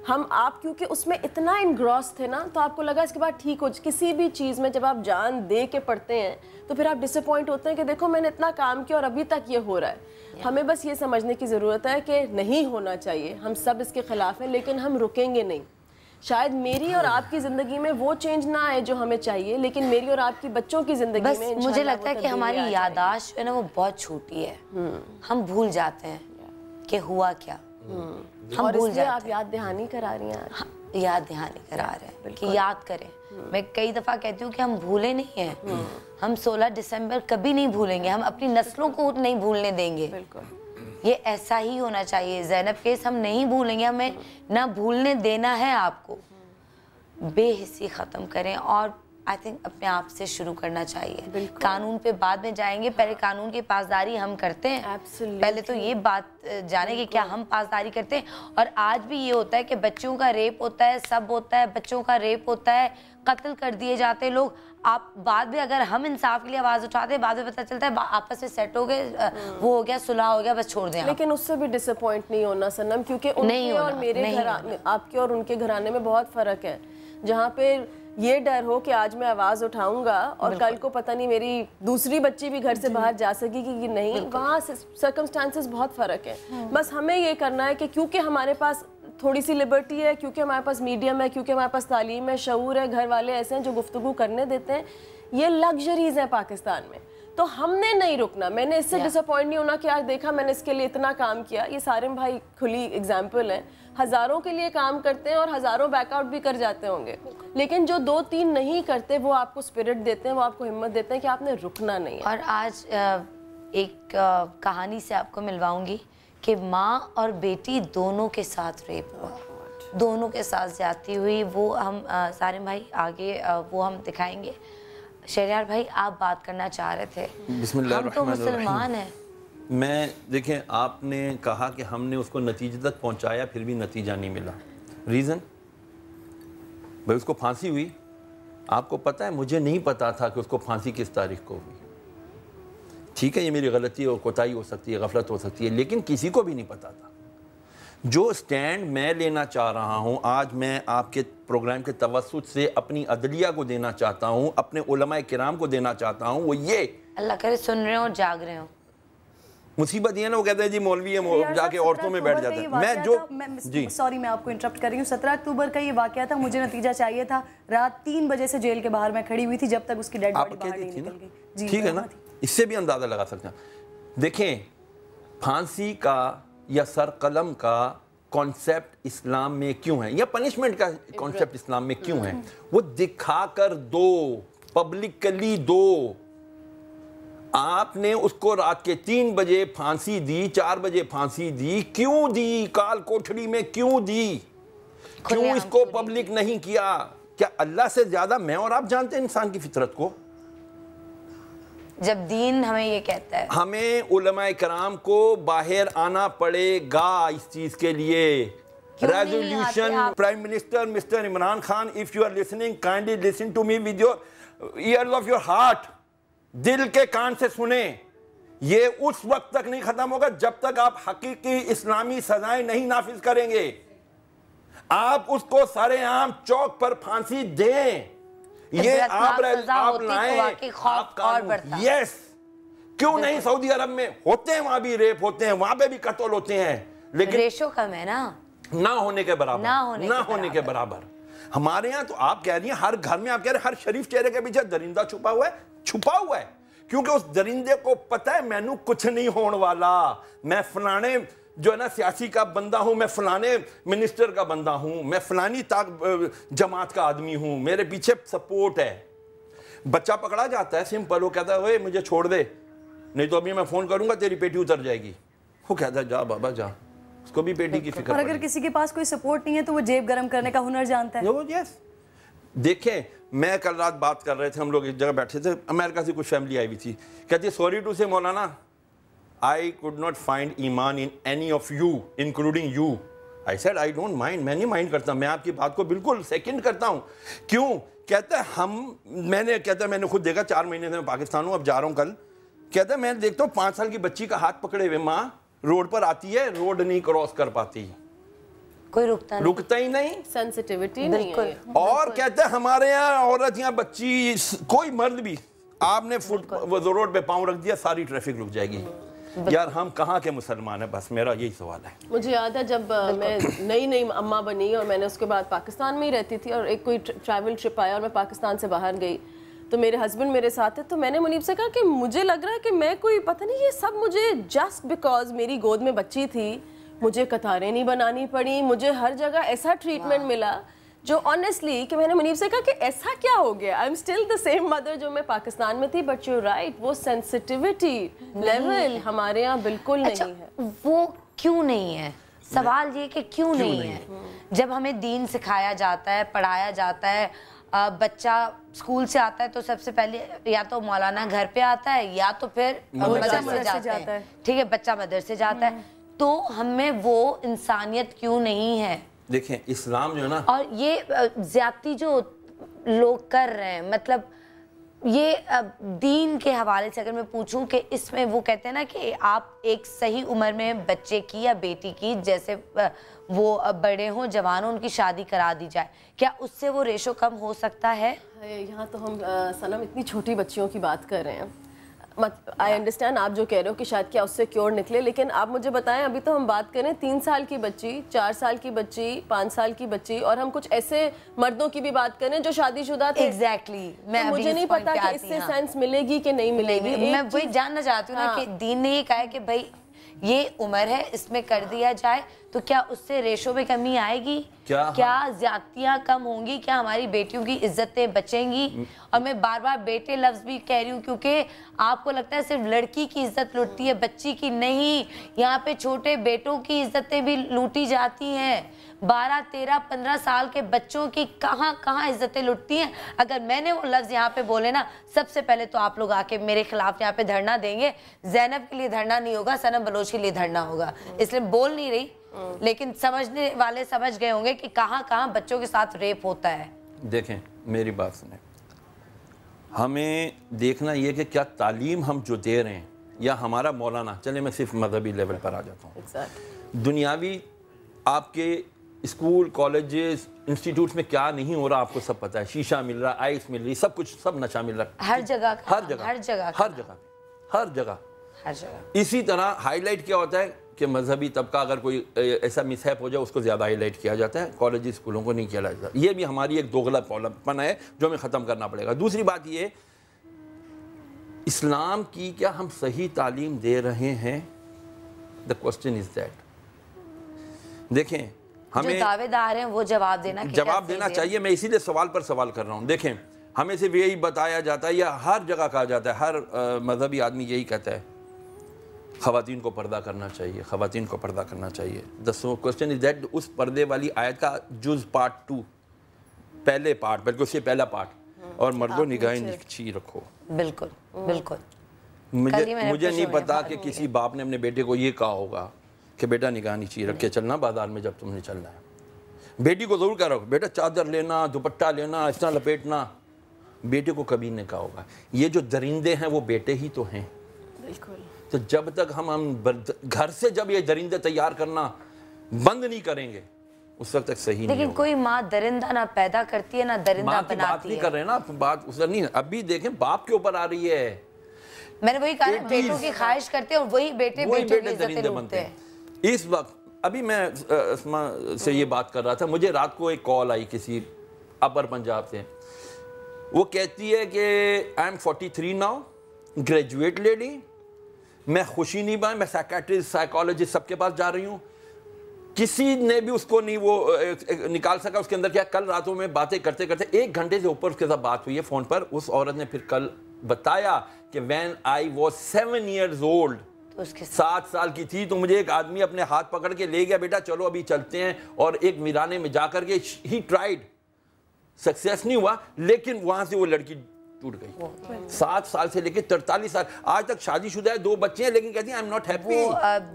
हम आप क्योंकि उसमें इतना इनग्रॉस थे ना, तो आपको लगा इसके बाद ठीक हो। किसी भी चीज़ में जब आप जान दे के पढ़ते हैं तो फिर आप डिसअपॉइंट होते हैं कि देखो मैंने इतना काम किया और अभी तक ये हो रहा है। हमें बस ये समझने की ज़रूरत है कि नहीं होना चाहिए, हम सब इसके ख़िलाफ़ हैं, लेकिन हम रुकेंगे नहीं। शायद मेरी और आपकी ज़िंदगी में वो चेंज ना आए जो हमें चाहिए, लेकिन मेरी और आपकी बच्चों की ज़िंदगी में इंशाल्लाह मुझे लगता है कि हमारी याददाश्त है ना, वो बहुत छोटी है। हम भूल जाते हैं कि हुआ क्या, हम भूल जाते हैं। आप याद दहानी करा रही हैं। हाँ, याद दहानी करा रहे हैं कि याद करें। मैं कई दफ़ा कहती हूँ कि हम भूले नहीं हैं, हम 16 दिसंबर कभी नहीं भूलेंगे, हम अपनी नस्लों को नहीं भूलने देंगे। ये ऐसा ही होना चाहिए। ज़ैनब केस हम नहीं भूलेंगे, हमें ना भूलने देना है। आपको बेहिसी ख़त्म करें और आई थिंक अपने आप से शुरू करना चाहिए। कानून पे बाद में जाएंगे, पहले कानून की पासदारी हम करते हैं। पहले तो ये बात जाने कि क्या हम पासदारी करते हैं। और आज भी ये होता है कि बच्चों का रेप होता है, सब होता है, बच्चों का रेप होता है, कत्ल कर दिए जाते हैं लोग। आप बाद में अगर हम इंसाफ के लिए आवाज़ उठाते हैं, बाद में पता चलता है आपस में सेट हो गए, वो हो गया, सुलह हो गया, बस छोड़ दें। लेकिन उससे भी डिसअपॉइंट नहीं होना सनम, क्योंकि उनके और मेरे घराने, आपके और उनके घराने में बहुत फ़र्क है। जहाँ पे ये डर हो कि आज मैं आवाज़ उठाऊंगा और कल को पता नहीं मेरी दूसरी बच्ची भी घर से बाहर जा सकेगी कि नहीं, वहाँ सर्कमस्टांसेस बहुत फ़र्क है। बस हमें ये करना है कि क्योंकि हमारे पास थोड़ी सी लिबर्टी है, क्योंकि हमारे पास मीडियम है, क्योंकि हमारे पास तालीम है, शऊर है, घर वाले ऐसे हैं जो गुफ्तगू करने देते हैं, ये लग्जरीज हैं पाकिस्तान में, तो हमने नहीं रुकना। मैंने इससे डिसअपॉइंट नहीं होना कि आज देखा मैंने इसके लिए इतना काम किया। ये सारिम भाई खुली एग्जाम्पल हैं, हज़ारों के लिए काम करते हैं और हज़ारों बैकआउट भी कर जाते होंगे, लेकिन जो 2-3 नहीं करते वो आपको स्पिरिट देते हैं, वो आपको हिम्मत देते हैं कि आपने रुकना नहीं है। और आज एक कहानी से आपको मिलवाऊंगी कि माँ और बेटी दोनों के साथ रेप हुआ, दोनों के साथ ज्यादती हुई। वो हम सारिम भाई आगे वो हम दिखाएंगे। शहरयार भाई आप बात करना चाह रहे थे। हम तो मुसलमान हैं। मैं देखें, आपने कहा कि हमने उसको नतीजे तक पहुंचाया फिर भी नतीजा नहीं मिला। रीज़न भाई उसको फांसी हुई, आपको पता है मुझे नहीं पता था कि उसको फांसी किस तारीख को हुई। ठीक है, ये मेरी गलती और कोताही हो सकती है, गफलत हो सकती है, लेकिन किसी को भी नहीं पता था। जो स्टैंड मैं लेना चाह रहा हूँ आज, मैं आपके प्रोग्राम के तवस्सुत से अपनी अदलिया को देना चाहता हूँ, अपने उलमाए किराम को देना चाहता हूँ, वो ये अल्लाह करे सुन रहे हो, जाग रहे हो। मुसीबत ये ना वो कहते हैं जी मौलवी है, जाके औरतों में बैठ जाते हैं। मैं जो जी सॉरी मैं आपको इंटरप्ट कर रही हूँ। 17 अक्टूबर का ये वाकया था, मुझे नतीजा चाहिए था। रात 3 बजे से जेल के बाहर मैं खड़ी हुई थी जब तक उसकी डेड बॉडी बाहर नहीं निकल गई। ठीक है ना, इससे भी अंदाजा लगा सकते हैं। देखें, फांसी का या सर कलम का कॉन्सेप्ट इस्लाम में क्यों है, या पनिशमेंट का कॉन्सेप्ट इस्लाम में क्यों है, वो दिखाकर दो, पब्लिकली दो। आपने उसको रात के 3 बजे फांसी दी, 4 बजे फांसी दी, क्यों दी? काल कोठड़ी में क्यों दी? क्यों इसको पब्लिक नहीं किया? क्या अल्लाह से ज्यादा मैं और आप जानते हैं इंसान की फितरत को? जब दीन हमें ये कहता है, हमें उलमाए कराम को बाहर आना पड़ेगा इस चीज के लिए। Resolution, prime minister mister Imran Khan, if you are listening, kindly listen to me with your ears of your heart. दिल के कान से सुने। ये उस वक्त तक नहीं खत्म होगा जब तक आप हकीकी इस्लामी सजाएं नहीं नाफिज करेंगे। आप उसको सरेआम चौक पर फांसी दें। ये आप लाएं, यस, क्यों नहीं? सऊदी अरब में होते हैं, वहां भी रेप होते हैं, वहां पे भी कत्ल होते हैं, लेकिन रेशो कम है ना होने के बराबर, ना होने के बराबर। हमारे यहाँ तो आप कह रही हैं हर घर में, आप कह रहे हैं हर शरीफ चेहरे के पीछे दरिंदा छुपा हुआ है, क्योंकि उस दरिंदे को पता है मैनू कुछ नहीं होने वाला। मैं फलाने जो है ना सियासी का बंदा हूं, मैं फलाने मिनिस्टर का बंदा हूं, मैं फलानी जमात का आदमी हूं, मेरे पीछे सपोर्ट है। बच्चा पकड़ा जाता है, सिंपल, वो कहता है ओए मुझे छोड़ दे, नहीं तो अभी मैं फोन करूंगा तेरी पेटी उतर जाएगी। वो कहता है जा बाबा जा, उसको भी पेटी की फिक्र। और अगर किसी के पास कोई सपोर्ट नहीं है तो वो जेब गर्म करने का हुनर जानता है। यस, देखें, मैं कल रात बात कर रहे थे, हम लोग एक जगह बैठे थे, अमेरिका से कुछ फैमिली आई हुई थी, कहती sorry to say Maulana, I could not find ईमान in any of you including you. I said I don't mind, मैं नहीं माइंड करता, मैं आपकी बात को बिल्कुल सेकंड करता हूँ। क्यों? कहता है मैंने खुद देखा, 4 महीने से मैं पाकिस्तान हूँ, अब जा रहा हूँ कल। कहता है मैं देखता हूँ 5 साल की बच्ची का हाथ पकड़े हुए माँ रोड पर आती है, रोड नहीं क्रॉस कर पाती, कोई रुकता ही नहीं, सेंसिटिविटी नहीं है। और कहते हैं हमारे यहाँ औरत या बच्ची, कोई मर्द भी, आपने रोड पे पाँव रख दिया सारी ट्रैफिक रुक जाएगी। यार हम कहाँ के मुसलमान हैं? बस मेरा यही सवाल है। मुझे याद है जब मैं नई अम्मा बनी और मैंने उसके बाद पाकिस्तान में ही रहती थी और एक कोई ट्रैवल ट्रिप आया और मैं पाकिस्तान से बाहर गई, तो मेरे हस्बैंड मेरे साथ थे, तो मैंने मुनीब से कहा कि मुझे लग रहा है कि मैं कोई, पता नहीं ये सब मुझे जस्ट बिकॉज मेरी गोद में बच्ची थी, मुझे कतारें नहीं बनानी पड़ी, मुझे हर जगह ऐसा ट्रीटमेंट मिला जो ऑनेस्टली कि मैंने मुनीब से कहा कि ऐसा क्या हो गया। I am still the same mother जो मैं पाकिस्तान में थी, बट यू राइट, वो सेंसिटिविटी लेवल हमारे यहाँ बिल्कुल नहीं है। वो क्यों नहीं है? सवाल ये कि क्यों नहीं है? जब हमें दीन सिखाया जाता है, पढ़ाया जाता है, बच्चा स्कूल से आता है तो सबसे पहले या तो मौलाना घर पे आता है या तो फिर मदरसे जाता है। ठीक है, बच्चा मदरसे जाता है, तो हमें वो इंसानियत क्यों नहीं है? देखें इस्लाम जो है ना, और ये ज्यादती जो लोग कर रहे हैं, मतलब ये दीन के हवाले से अगर मैं पूछूं कि इसमें वो कहते हैं ना कि आप एक सही उम्र में बच्चे की या बेटी की, जैसे वो बड़े हों जवान हों, उनकी शादी करा दी जाए, क्या उससे वो रेशो कम हो सकता है? यहाँ तो हम सनम इतनी छोटी बच्चियों की बात कर रहे हैं। आई अंडरस्टैंड आप जो कह रहे हो कि शायद क्या उससे क्योर निकले, लेकिन आप मुझे बताएं, अभी तो हम बात करें 3 साल की बच्ची, 4 साल की बच्ची, 5 साल की बच्ची, और हम कुछ ऐसे मर्दों की भी बात करें जो शादीशुदा थे। एग्जैक्टली मैं तो मुझे नहीं पता कि इससे सेंस मिलेगी कि नहीं मिलेगी। मैं वही जानना चाहती हूँ ना कि दीन ने ये कहा है कि भाई ये उम्र है, इसमें कर दिया जाए, तो क्या उससे रेशो में कमी आएगी? क्या ज्यादतियां कम होंगी? क्या हमारी बेटियों की इज्जतें बचेंगी? और मैं बार बार बेटे लफ्ज भी कह रही हूँ क्योंकि आपको लगता है सिर्फ लड़की की इज्जत लुटती है, बच्ची की नहीं। यहाँ पे छोटे बेटों की इज्जतें भी लूटी जाती हैं। 12, 13, 15 साल के बच्चों की कहाँ इज्जतें लुटती हैं। अगर मैंने वो लफ्ज यहाँ पे बोले ना, सबसे पहले तो आप लोग आके मेरे खिलाफ यहाँ पे धरना देंगे। जैनब के लिए धरना नहीं होगा, सनम बलोच के लिए धरना होगा। इसलिए बोल नहीं रही, लेकिन समझने वाले समझ गए होंगे कि कहाँ बच्चों के साथ रेप होता है। देखें मेरी बात सुने, हमें देखना ये कि क्या तालीम हम जो दे रहे हैं, या हमारा मौलाना, चले मैं सिर्फ मजहबी लेवल पर आ जाता हूँ, दुनियावी आपके स्कूल कॉलेजेस इंस्टीट्यूट्स में क्या नहीं हो रहा आपको सब पता है। शीशा मिल रहा, आइस मिल रही, सब कुछ, सब नशा मिल रहा हर जगह। इसी तरह हाईलाइट क्या होता है कि मजहबी तबका अगर कोई ऐसा मिसहैप हो जाए उसको ज़्यादा हाईलाइट किया जाता है, कॉलेज स्कूलों को नहीं किया जाता। ये भी हमारी एक दोगलापन है जो हमें ख़त्म करना पड़ेगा। दूसरी बात ये, इस्लाम की क्या हम सही तालीम दे रहे हैं? The question is that. देखें, हमें जो दावेदार हैं वो जवाब देना चाहिए। मैं इसीलिए सवाल पर सवाल कर रहा हूँ। देखें, हमें सिर्फ यही बताया जाता है, या हर जगह कहा जाता है, हर मजहबी आदमी यही कहता है, ख़वातीन को पर्दा करना चाहिए, ख़वातीन को पर्दा करना चाहिए। द क्वेश्चन इज दैट, उस पर्दे वाली आयत का जुज़ पार्ट 2, पहले पार्ट, बल्कि उससे पहला पार्ट, और मर्दों निगाहें नीची रखो। बिल्कुल बिल्कुल। मुझे नहीं पता कि किसी बाप ने अपने बेटे को ये कहा होगा कि बेटा निगाह नीची रख के चलना बाजार में जब तुमने चलना है। बेटी को ज़रूर कह रहा हो बेटा चादर लेना, दुपट्टा लेना, इस तरह लपेटना, बेटे को कभी नहीं कहा होगा। ये जो दरिंदे हैं वो बेटे ही तो हैं। बिल्कुल। तो जब तक हम घर से जब ये दरिंदे तैयार करना बंद नहीं करेंगे उस वक्त तक सही नहीं होगा। लेकिन कोई माँ दरिंदा ना पैदा करती है ना दरिंदा बनाती है। बात नहीं कर रहे ना, बात उस नहीं, अभी देखें बाप के ऊपर आ रही है। मैंने वही कहा, बेटों की ख्वाहिश करते हैं और वही बेटे बेटों की इज्जतें लूटते हैं। इस वक्त अभी मैं अस्मा से ये बात कर रहा था, मुझे रात को एक कॉल आई किसी अपर पंजाब से। वो कहती है कि I am 43 now, graduate lady, मैं खुशी नहीं पाई, मैं साइकेट्रिस्ट साइकोलॉजिस्ट सबके पास जा रही हूँ, किसी ने भी उसको नहीं वो निकाल सका। उसके अंदर क्या, कल रातों में बातें करते करते 1 घंटे से ऊपर उसके साथ बात हुई है फ़ोन पर। उस औरत ने फिर कल बताया कि when I was 7 years old, 7 साल की थी, तो मुझे एक आदमी अपने हाथ पकड़ के ले गया, बेटा चलो अभी चलते हैं, और एक वीराने में जाकर के ही ट्राइड, सक्सेस नहीं हुआ, लेकिन वहां से वो लड़की टूट गई। 7 साल से लेकर 43 साल, आज तक शादीशुदा है, 2 बच्चे हैं, लेकिन कहती है आई एम नॉट हैप्पी।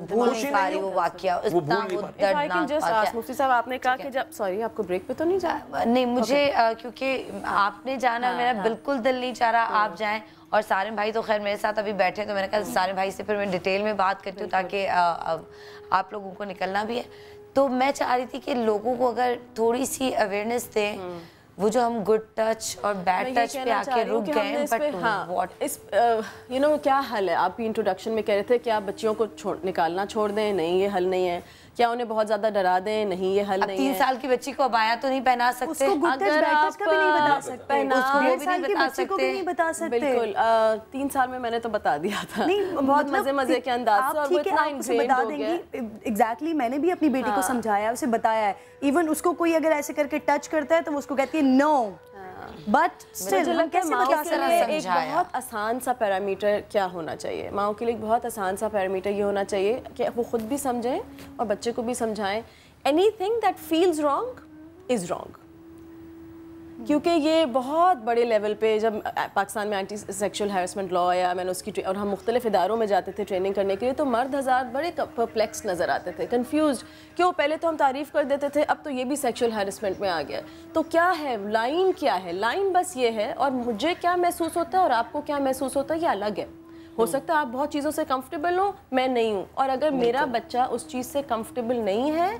भूल नहीं पा रही वो वाकया, वो भूल नहीं पा रही। मुफ्ती साहब आपने कहा कि जब, सॉरी आपको ब्रेक पे तो नहीं जाना? नहीं मुझे क्योंकि आपने जाना, मेरा बिल्कुल दिल नहीं चाह रहा आप जाएं, और सारिम भाई तो खैर मेरे साथ अभी बैठे, तो मैंने कहा सारिम भाई से फिर मैं डिटेल में बात करती हूँ ताकि आप लोगों को निकलना भी है। तो मैं चाह रही थी कि लोगों को अगर थोड़ी सी अवेयरनेस दें, वो जो हम गुड टच और बैड टच पे आके रुक गए, but what is you know क्या हल है? आप इंट्रोडक्शन में कह रहे थे कि आप बच्चियों को निकालना छोड़ दें, नहीं ये हल नहीं है। क्या उन्हें बहुत ज्यादा डरा दें, नहीं ये हल नहीं है। 3 साल की बच्ची को अबाया तो नहीं पहना सकते, उसको गुड टच बैड टच का भी नहीं बता सकते, उसको 1 साल की बच्ची को भी नहीं बता सकते। बिल्कुल 3 साल में मैंने तो बता दिया था, नहीं बहुत मजे के अंदाज से, और वो इतना इनग्रेन्ड हो गया। एग्जैक्टली, मैंने भी अपनी बेटी को समझाया, उसे बताया है। इवन उसको कोई अगर ऐसे करके टच करता है तो वो उसको कहती है नो, बट स्टिल कैसे बता सकते हैं? एक बहुत आसान सा पैरामीटर क्या होना चाहिए माओ के लिए? बहुत आसान सा पैरामीटर ये होना चाहिए कि वो खुद भी समझें और बच्चे को भी समझाएं, anything that feels wrong is wrong. क्योंकि ये बहुत बड़े लेवल पे, जब पाकिस्तान में एंटी सेक्सुअल हैरेसमेंट लॉ आया, मैंने उसकी और हम मुख्तलिफ इदारों में जाते थे ट्रेनिंग करने के लिए, तो मर्द हज़ार बड़े परप्लेक्स नज़र आते थे, कंफ्यूज, क्यों पहले तो हम तारीफ़ कर देते थे, अब तो ये भी सेक्सुअल हैरेसमेंट में आ गया। तो क्या है लाइन, क्या है लाइन? बस ये है, और मुझे क्या महसूस होता है और आपको क्या महसूस होता है ये अलग है। हो सकता है आप बहुत चीज़ों से कंफर्टेबल हो, मैं नहीं हूँ, और अगर मेरा बच्चा उस चीज़ से कंफर्टेबल नहीं है,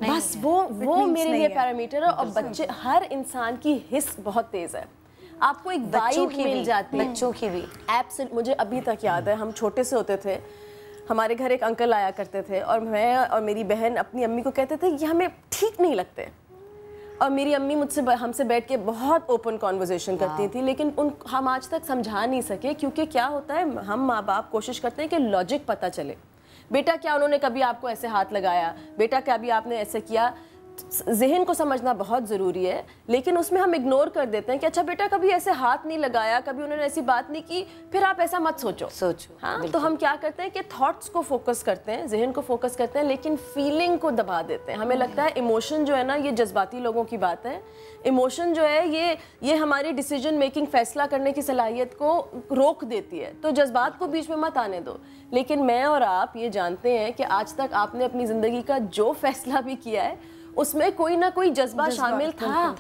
बस वो मेरे लिए पैरामीटर है। और बच्चे, हर इंसान की हिस बहुत तेज है, आपको एक वाइब मिल जाती है, बच्चों की भी एब्सेंट। मुझे अभी तक याद है, हम छोटे से होते थे, हमारे घर एक अंकल आया करते थे, और मैं और मेरी बहन अपनी अम्मी को कहते थे ये हमें ठीक नहीं लगते, और मेरी अम्मी हमसे बैठ के बहुत ओपन कॉन्वर्जेशन करती थी, लेकिन हम आज तक समझा नहीं सके, क्योंकि क्या होता है, हम माँ बाप कोशिश करते हैं कि लॉजिक पता चले। बेटा क्या उन्होंने कभी आपको ऐसे हाथ लगाया, बेटा क्या अभी आपने ऐसे किया, जहन को समझना बहुत ज़रूरी है, लेकिन उसमें हम इग्नोर कर देते हैं कि अच्छा बेटा कभी ऐसे हाथ नहीं लगाया, कभी उन्होंने ऐसी बात नहीं की, फिर आप ऐसा मत सोचो। हाँ, तो हम क्या करते हैं कि थॉट्स को फोकस करते हैं, जहन को फोकस करते हैं, लेकिन फीलिंग को दबा देते हैं। हमें लगता है इमोशन जो है ना, ये जज्बाती लोगों की बात है, इमोशन जो है ये हमारी डिसीजन मेकिंग, फैसला करने की सलाहियत को रोक देती है, तो जज्बात को बीच में मत आने दो। लेकिन मैं और आप ये जानते हैं कि आज तक आपने अपनी ज़िंदगी का जो फैसला भी किया है उसमें कोई ना कोई जज्बा शामिल था,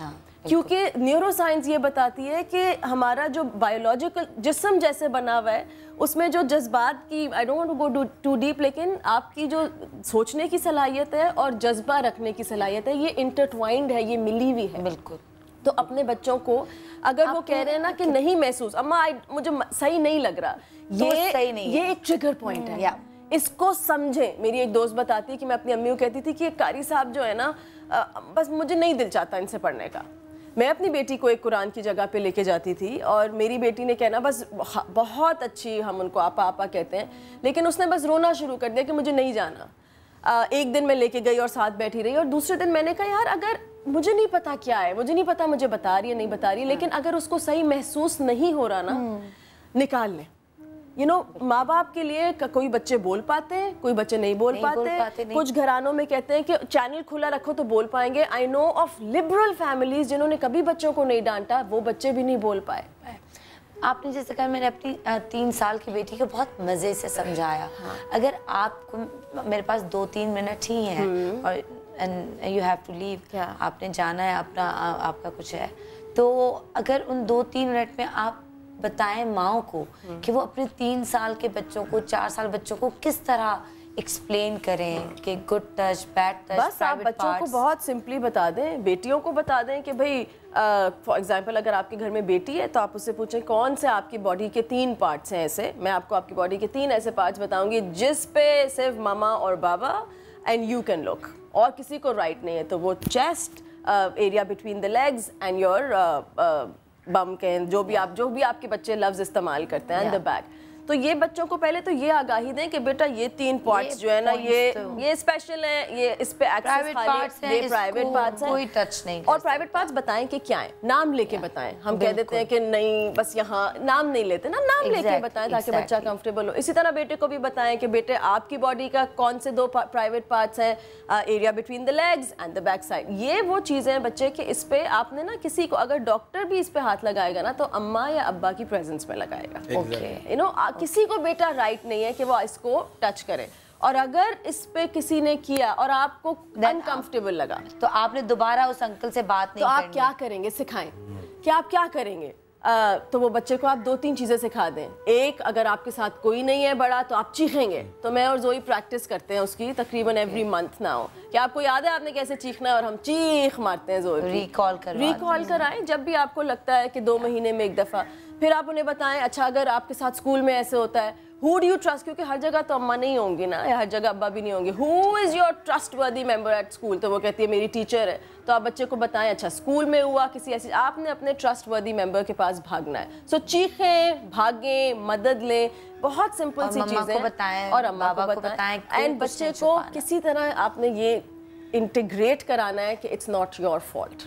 क्योंकि न्यूरोसाइंस ये बताती है कि हमारा जो बायोलॉजिकल जिस्म जैसे बना हुआ है, उसमें जो जज्बात की, I don't want to go too deep, लेकिन आपकी जो सोचने की सलाहियत है और जज्बा रखने की सलाहियत है, ये इंटरट्वाइंड है, ये मिली हुई है। बिल्कुल। तो अपने बच्चों को अगर वो कह रहे हैं ना कि नहीं महसूस, अम्मा मुझे सही नहीं लग रहा, ये एक ट्रिगर पॉइंट है, इसको समझें। मेरी एक दोस्त बताती है कि मैं अपनी अम्मी को कहती थी कि कारी साहब जो है ना, बस मुझे नहीं दिल चाहता इनसे पढ़ने का। मैं अपनी बेटी को एक कुरान की जगह पे लेके जाती थी, और मेरी बेटी ने कहना बस बहुत अच्छी, हम उनको आपा आपा कहते हैं, लेकिन उसने बस रोना शुरू कर दिया कि मुझे नहीं जाना। एक दिन मैं लेके गई और साथ बैठी रही, और दूसरे दिन मैंने कहा यार अगर मुझे नहीं पता क्या है, मुझे नहीं पता मुझे बता रही है नहीं बता रही है, लेकिन अगर उसको सही महसूस नहीं हो रहा ना, निकाल लें। माँ बाप के लिए कोई बच्चे बोल पाते हैं, कोई बच्चे नहीं बोल पाते। कुछ घरानों में कहते हैं कि चैनल खुला रखो तो बोल पाएंगे। I know of liberal families जिन्होंने कभी बच्चों को नहीं डांटा, वो बच्चे भी नहीं बोल पाए। आपने जैसे कहा, मैंने अपनी 3 साल की बेटी को बहुत मज़े से समझाया। अगर आपको, मेरे पास 2-3 मिनट ही हैं और यू हैव टू लीव, आपने जाना है, अपना आपका कुछ है, तो अगर उन 2-3 मिनट में आप बताएं माओ को कि वो अपने 3 साल के बच्चों को, 4 साल बच्चों को किस तरह एक्सप्लेन करें कि गुड टच, बैड टच, बस आप बच्चों को बहुत सिंपली बता दें, बेटियों को बता दें कि भाई फॉर एग्जांपल अगर आपके घर में बेटी है तो आप उससे पूछें कौन से आपकी बॉडी के 3 पार्ट्स हैं। ऐसे मैं आपको आपकी बॉडी के 3 ऐसे पार्ट्स बताऊंगी जिस पे सिर्फ मामा और बाबा एंड यू कैन लुक, और किसी को राइट नहीं है। तो वो chest area between the legs and your bum के, जो भी आपके बच्चे लफ्ज इस्तेमाल करते हैं, द बैक। तो ये बच्चों को पहले तो ये आगाही दें कि बेटा ये 3 पार्ट्स जो है ना, ये स्पेशल हैं, ये इस पे एक्सेस खाली, ये प्राइवेट पार्ट्स हैं, कोई टच नहीं। और प्राइवेट पार्ट्स बताएं कि क्या है, नाम लेके बताएं। हम कह देते हैं कि नहीं बस यहाँ नाम नहीं लेते ना, नाम लेके बताएं ताकि बच्चा कंफर्टेबल हो। इसी तरह बेटे को भी बताएं कि बेटे आपकी बॉडी का कौन से 2 प्राइवेट पार्ट्स हैं, area between the legs and the back side. ये वो चीजें हैं बच्चे के, इस पे आपने ना किसी को, अगर डॉक्टर भी इस पे हाथ लगाएगा ना तो अम्मा या अब्बा की प्रेजेंस में लगाएगा। किसी को बेटा राइट नहीं है कि वो इसको टच करे, और अगर इस पे किसी ने किया और आपको अनकंफर्टेबल लगा तो आपने दोबारा उस अंकल से बात नहीं करनी। तो आप क्या करेंगे, सिखाएं कि आप क्या करेंगे। तो वो बच्चे को आप 2-3 चीज़ें सिखा दें। एक, अगर आपके साथ कोई नहीं है बड़ा तो आप चीखेंगे। तो मैं और जोई प्रैक्टिस करते हैं उसकी तकरीबन एवरी मंथ ना हो कि आपको याद है आपने कैसे चीखना है, और हम चीख मारते हैं जोई। रिकॉल कराएं जब भी आपको लगता है कि 2 महीने में एक दफ़ा। फिर आप उन्हें बताएं, अच्छा अगर आपके साथ स्कूल में ऐसे होता है, हु डू यू ट्रस्ट, क्योंकि हर जगह तो अम्मा नहीं होंगी ना, हर जगह अब्बा भी नहीं होंगे। Who is your trustworthy member at school, तो वो कहती है मेरी टीचर है। तो आप बच्चे को बताएं, अच्छा स्कूल में हुआ किसी ऐसी, आपने अपने ट्रस्टवर्दी मेंबर के पास भागना है। सो चीखें, भागें, मदद लें, बहुत सिंपल सी चीज़ें बताएं और अम्मा को बताएं। एंड बच्चे को किसी तरह आपने ये इंटीग्रेट कराना है कि इट्स नॉट योर फॉल्ट,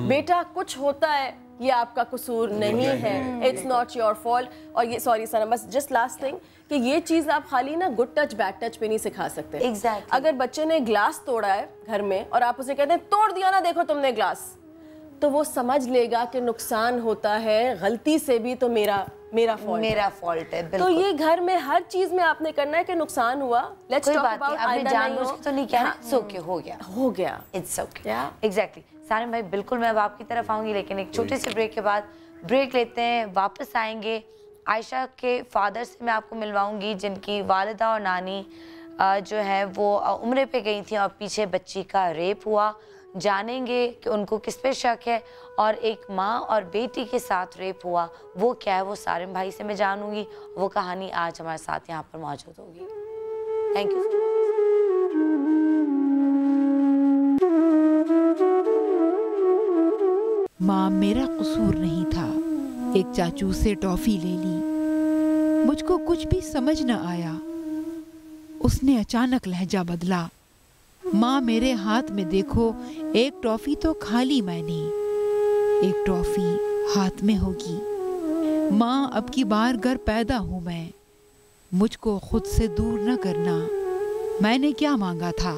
बेटा कुछ होता है ये आपका कसूर नहीं है, इट्स नॉट योर फॉल्ट। और ये सॉरी सर, बस जस्ट लास्ट थिंग कि ये चीज़ आप खाली ना गुड टच बैड टच पे नहीं सिखा सकते। exactly. अगर बच्चे ने ग्लास तोड़ा है घर में और आप उसे कहते हैं तोड़ दिया ना, देखो तुमने ग्लास, तो वो समझ लेगा कि नुकसान होता है गलती से भी तो मेरा फॉल्ट है। बिल्कुल। तो ये घर में हर चीज में आपने करना है कि नुकसान हुआ, लेट्स कोई टॉक बात अबाउट, नहीं, आपने जानबूझ के तो नहीं किया ना, इट्स ओके, हो गया, इट्स ओके, एग्जैक्टली। सारिम भाई बिल्कुल मैं अब आपकी तरफ आऊंगी, लेकिन एक छोटे से ब्रेक के बाद ब्रेक लेते हैं, वापस आएंगे। आयशा के फादर से मैं आपको मिलवाऊंगी, जिनकी वालिदा और नानी जो है वो उम्रे पे गई थी और पीछे बच्ची का रेप हुआ। जानेंगे कि उनको किस पे शक है, और एक माँ और बेटी के साथ रेप हुआ, वो क्या है, वो सारिम भाई से मैं जानूंगी। वो कहानी आज हमारे साथ यहाँ पर मौजूद होगी। Thank you. माँ मेरा कसूर नहीं था, एक चाचू से टॉफी ले ली, मुझको कुछ भी समझ न आया। उसने अचानक लहजा बदला, माँ मेरे हाथ में देखो, एक टॉफी तो खा ली मैंने, एक टॉफी हाथ में होगी। माँ अब की बार घर पैदा हूँ मैं, मुझको खुद से दूर न करना। मैंने क्या मांगा था,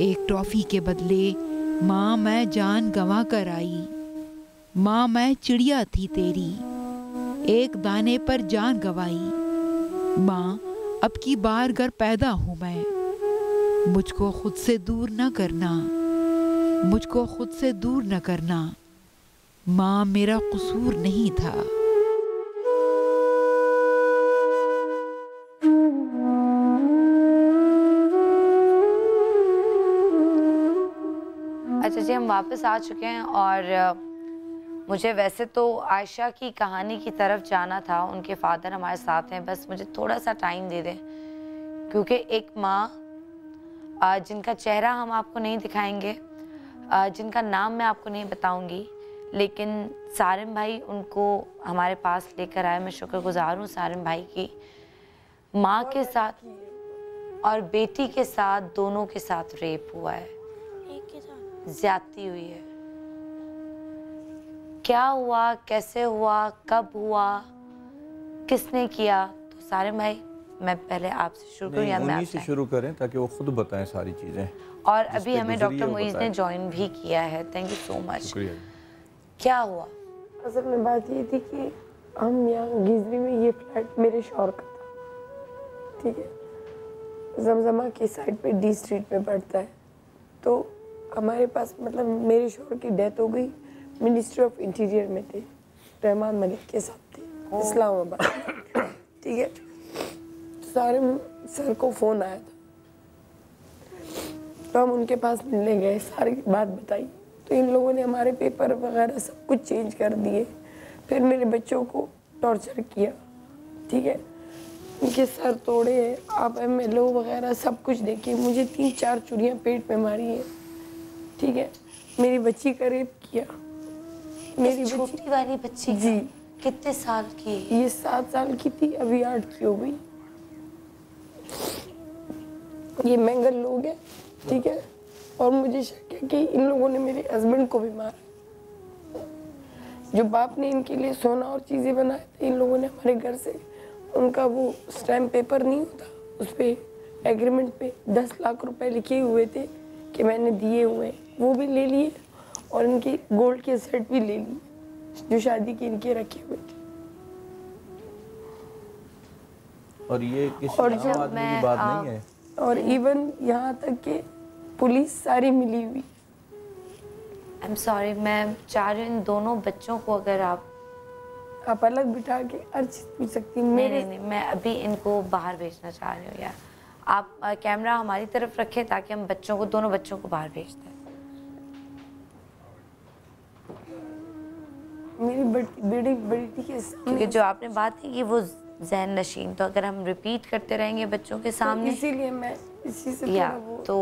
एक टॉफी के बदले माँ मैं जान गंवा कर आई। माँ मैं चिड़िया थी तेरी, एक दाने पर जान गवाई। माँ अब की बार घर पैदा हूँ मैं, मुझको खुद से दूर न करना, मुझको खुद से दूर न करना। माँ मेरा कसूर नहीं था। अच्छा जी, हम वापस आ चुके हैं और मुझे वैसे तो आयशा की कहानी की तरफ जाना था। उनके फादर हमारे साथ हैं, बस मुझे थोड़ा सा टाइम दे दें, क्योंकि एक माँ जिनका चेहरा हम आपको नहीं दिखाएंगे, जिनका नाम मैं आपको नहीं बताऊंगी, लेकिन सारिम भाई उनको हमारे पास लेकर आए। मैं शुक्रगुजार हूँ सारिम भाई की। माँ के साथ और बेटी के साथ, दोनों के साथ रेप हुआ है, ज्यादती हुई है। क्या हुआ, कैसे हुआ, कब हुआ, किसने किया? तो सारिम भाई मैं पहले आपसे शुरू करूं या मैं आपसे शुरू करें, ताकि वो खुद बताएं सारी चीजें। और अभी हमें डॉक्टर मुईज़ ने ज्वाइन भी किया है, थैंक यू सो मच। क्या हुआ? असल में बात ये थी कि हम यहाँ गिजरी में, ये फ्लैट मेरे शौहर का था, ठीक है, जमजमा की साइड पे डी स्ट्रीट में पड़ता है। तो हमारे पास मतलब मेरे शौहर की डेथ हो गई, मिनिस्ट्री ऑफ इंटीरियर में थे, रहमान मलिक के साथ थे, इस्लामाबाद, ठीक है। सारे सर को फ़ोन आया था, तो हम उनके पास मिलने गए, सारी बात बताई। तो इन लोगों ने हमारे पेपर वगैरह सब कुछ चेंज कर दिए, फिर मेरे बच्चों को टॉर्चर किया, ठीक है, उनके सर तोड़े हैं, आप MLO वगैरह सब कुछ देखिए। मुझे 3-4 चुड़ियाँ पेट में मारी हैं, ठीक है, मेरी बच्ची का रेप किया। मेरी छोटी वाली बच्ची जी, कितने साल की? ये 7 साल की थी, अभी 8 की हो गई। ये मैंगल लोग हैं, ठीक है, और मुझे शक है कि इन लोगों ने मेरे हस्बैंड को भी मारा। जो बाप ने इनके लिए सोना और चीज़ें बनाए थे, इन लोगों ने हमारे घर से उनका वो स्टैम्प पेपर नहीं होता, उस पर एग्रीमेंट पे 10 लाख रुपए लिखे हुए थे कि मैंने दिए हुए, वो भी ले लिए, और इनकी गोल्ड के सेट भी ले ली जो शादी के इनके रखे हुए थे। और ये किसी आम आदमी की बात नहीं है, और इवन यहाँ तक कि पुलिस सारी मिली हुई। आई एम सॉरी, मैं चाह रही हूँ इन दोनों बच्चों को अगर आप अलग बिठा के हर चीज़ पूछ सकती हैं। नहीं, मैं अभी इनको बाहर भेजना चाह रही हूँ यार। आप कैमरा हमारी तरफ रखें ताकि हम बच्चों को, दोनों बच्चों को बाहर भेज दें। मेरी बेटी के सामने, क्योंकि जो आपने बात की कि वो ज़हन नशीन, तो अगर हम रिपीट करते रहेंगे बच्चों के सामने, इसीलिए मैं इसी से या तो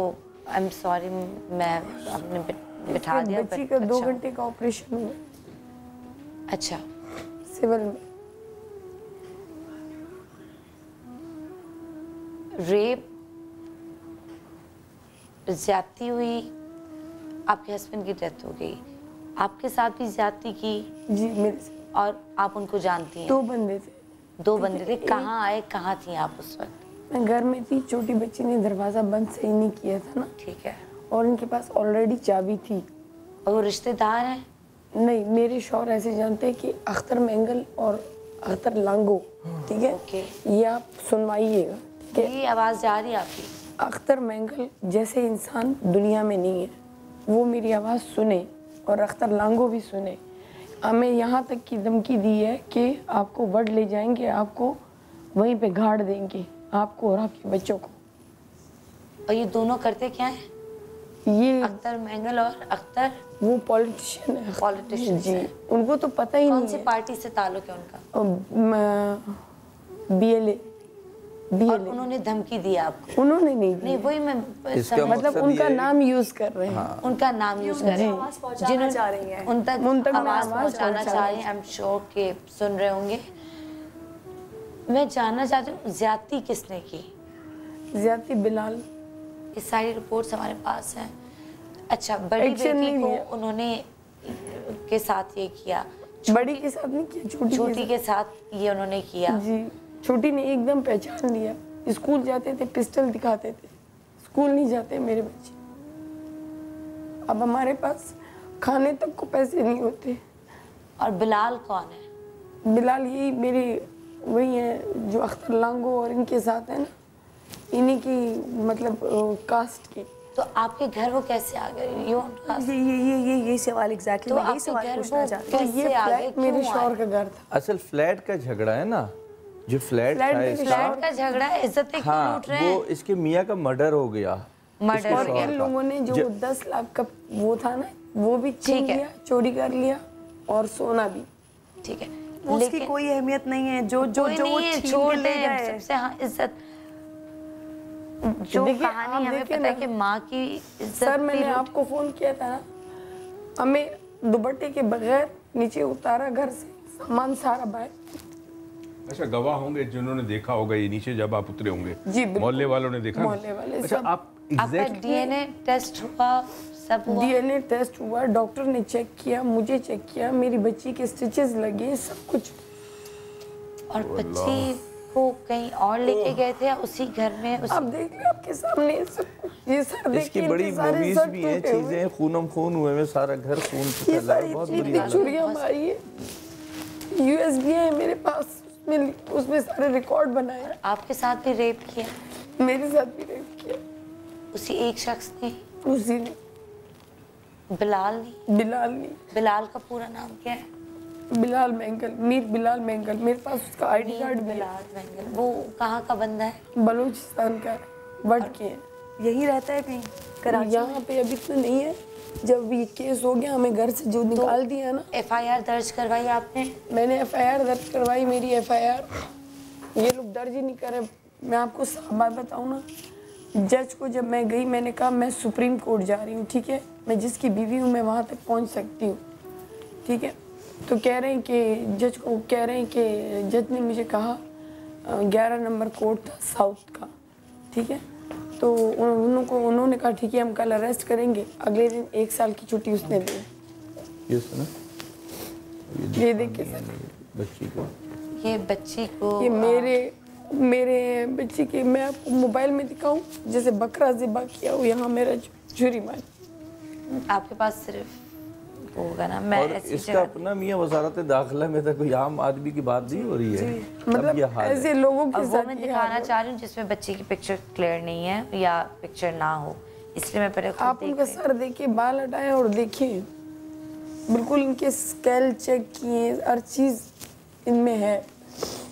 आई एम सॉरी, मैं अपने बिठा दिया। बच्ची का 2 घंटे का ऑपरेशन हुआ। अच्छा, सिविल में रेप, ज्यादती हुई, आपके हस्बैंड की डेथ हो गई, आपके साथ भी ज्यादती की? जी, मेरे से। और आप उनको जानती हैं? 2 बंदे थे। 2 बंदे थे। कहाँ आए, कहाँ थी आप उस वक्त? मैं घर में थी, छोटी बच्ची ने दरवाज़ा बंद सही नहीं किया था ना, ठीक है, और इनके पास ऑलरेडी चाबी थी। और वो रिश्तेदार हैं? नहीं, मेरे शौहर ऐसे जानते हैं कि अख्तर मेंगल और अख्तर लांगो, ठीक है, ये आप सुनवाइएगा, ठीक है। ये आवाज़ जा रही है आपकी। अख्तर मेंगल जैसे इंसान दुनिया में नहीं है, वो मेरी आवाज़ सुने और अख्तर लांगो भी सुने। हमें यहाँ तक की धमकी दी है कि आपको वर्ड ले जाएंगे, आपको वहीं पे गाड़ देंगे, आपको और आपके बच्चों को। और ये दोनों करते क्या है? ये अख्तर मेंगल और अख्तर, वो पॉलिटिशियन है। पॉलिटिशियन जी, उनको तो पता ही नहीं है। कौन सी पार्टी से ताल्लुक है उनका? BLA। और उन्होंने धमकी दी आपको? उन्होंने नहीं दी। नहीं, वही मैं मतलब उनका नाम यूज कर रहे हैं। हाँ। उनका नाम यूज कर रहे हैं, जिन्होंने चाह रही हैं उन तक आवाज पहुंचाना चाह रहे हैं। आई एम श्योर के सुन रहे होंगे। मैं जानना चाहती हूँ, ज्यादती किसने की? ज्यादती बिलाल। ये सारी रिपोर्ट्स हमारे पास हैं। अच्छा, बड़ी बेटी को उन्होंने के साथ ये किया? बड़ी के साथ नहीं किया, छोटी के साथ ये उन्होंने किया। जी, छोटी ने एकदम पहचान लिया। स्कूल जाते थे, पिस्टल दिखाते थे। स्कूल नहीं जाते मेरे बच्चे। अब हमारे पास खाने तक को पैसे नहीं होते। और बिलाल कौन है? बिलाल यही मेरे वही है जो अख्तर लांगो और इनके साथ है ना, इन्हीं की मतलब कास्ट की। तो आपके घर वो कैसे आ गए? ये सवाल एग्जैक्टली तो यही सवाल पूछना चाहती हूँ। ये फ्लैट मेरे शौहर का घर था। असल फ्लैट का झगड़ा है ना, जो फ्लैट का झगड़ा है, इज्जतें क्यों लूट रहे हैं? वो इसके मियाँ का मर्डर हो गया। और इन लोगों ने जो 10 लाख का वो था ना, वो भी छीन लिया, चोरी कर लिया, और सोना भी। ठीक है, उसकी कोई अहमियत नहीं है। जो छोड़ दे सबसे। हाँ, इज्जत जो कहानी हमें पता है कि माँ की इज्जत। सर, मैंने आपको फोन किया था ना, हमें दुपट्टे के बगैर नीचे उतारा घर से, सामान सारा बाहर। अच्छा, गवाह होंगे जिन्होंने देखा होगा ये नीचे जब आप उतरे होंगे? जी, मोहल्ले वालों ने देखा? मोहल्ले वाले। अच्छा, आप एग्जैक्टली डीएनए टेस्ट हुआ, सब हुआ? डीएनए टेस्ट हुआ, डॉक्टर ने चेक किया, मुझे चेक किया, मेरी बच्ची के स्टिचेस लगे, सब कुछ। और बच्ची को कहीं और लेके गए थे या उसी घर में? आप देख लो आपके सामने सब ये सर देखिए, इसकी बड़ी मूवीज भी हैं, चीजें खूनम खून हुए में, सारा घर खून से फैला है, बहुत बुरी हालत। चोरियां मारी है, यूएसबी है मेरे पास, उसमें सारे रिकॉर्ड बनाए। आपके साथ भी रेप किया? मेरे साथ भी रेप किया। उसी एक शख्स ने? उसी ने। बिलाल नहीं? बिलाल नहीं। बिलाल का पूरा नाम क्या है? बिलाल मेंगल, मीर बिलाल मेंगल। मेरे पास उसका आईडी कार्ड भी है। बिलाल मेंगल। वो कहाँ का बंदा है? बलूचिस्तान का है, वट के है। यही रहता है कहीं कराची? यहाँ पे अभी तो नहीं है। जब ये केस हो गया, हमें घर से जो निकाल दिया ना। FIR दर्ज करवाई आपने? मैंने FIR दर्ज करवाई। मेरी FIR ये लोग दर्ज ही नहीं करे। मैं आपको साफ बात बताऊँ ना, जज को जब मैं गई, मैंने कहा मैं सुप्रीम कोर्ट जा रही हूँ, ठीक है, मैं जिसकी बीवी हूँ मैं वहाँ तक पहुँच सकती हूँ, ठीक है। तो कह रहे हैं कि जज को कह रहे हैं कि जज ने मुझे कहा 11 नंबर कोर्ट था साउथ का, ठीक है। तो उन्होंने कहा ठीक है, हम कल अरेस्ट करेंगे। अगले दिन 1 साल की छुट्टी उसने दी। ये देखिए सर, बच्ची को, ये बच्ची को, ये मेरे बच्ची के, मैं आपको मोबाइल में दिखाऊं, जैसे बकरा ज़िबा किया हो, यहाँ मेरा छुरी मारी। आपके पास सिर्फ होगा ना? मैं और इसका अपना मियाँ वज़ारत दाखिला में था, कोई आम आदमी की बात नहीं हो रही है। मतलब ये हाल ऐसे लोगों के साथ मैं दिखाना चाह रही हूँ जिसमें बच्ची की पिक्चर क्लियर नहीं है या पिक्चर ना हो, इसलिए मैं पहले आप उनका सर देखिए, बाल हटाए और देखिए, बिल्कुल इनके स्केल चेक किए, हर चीज़ इनमें है।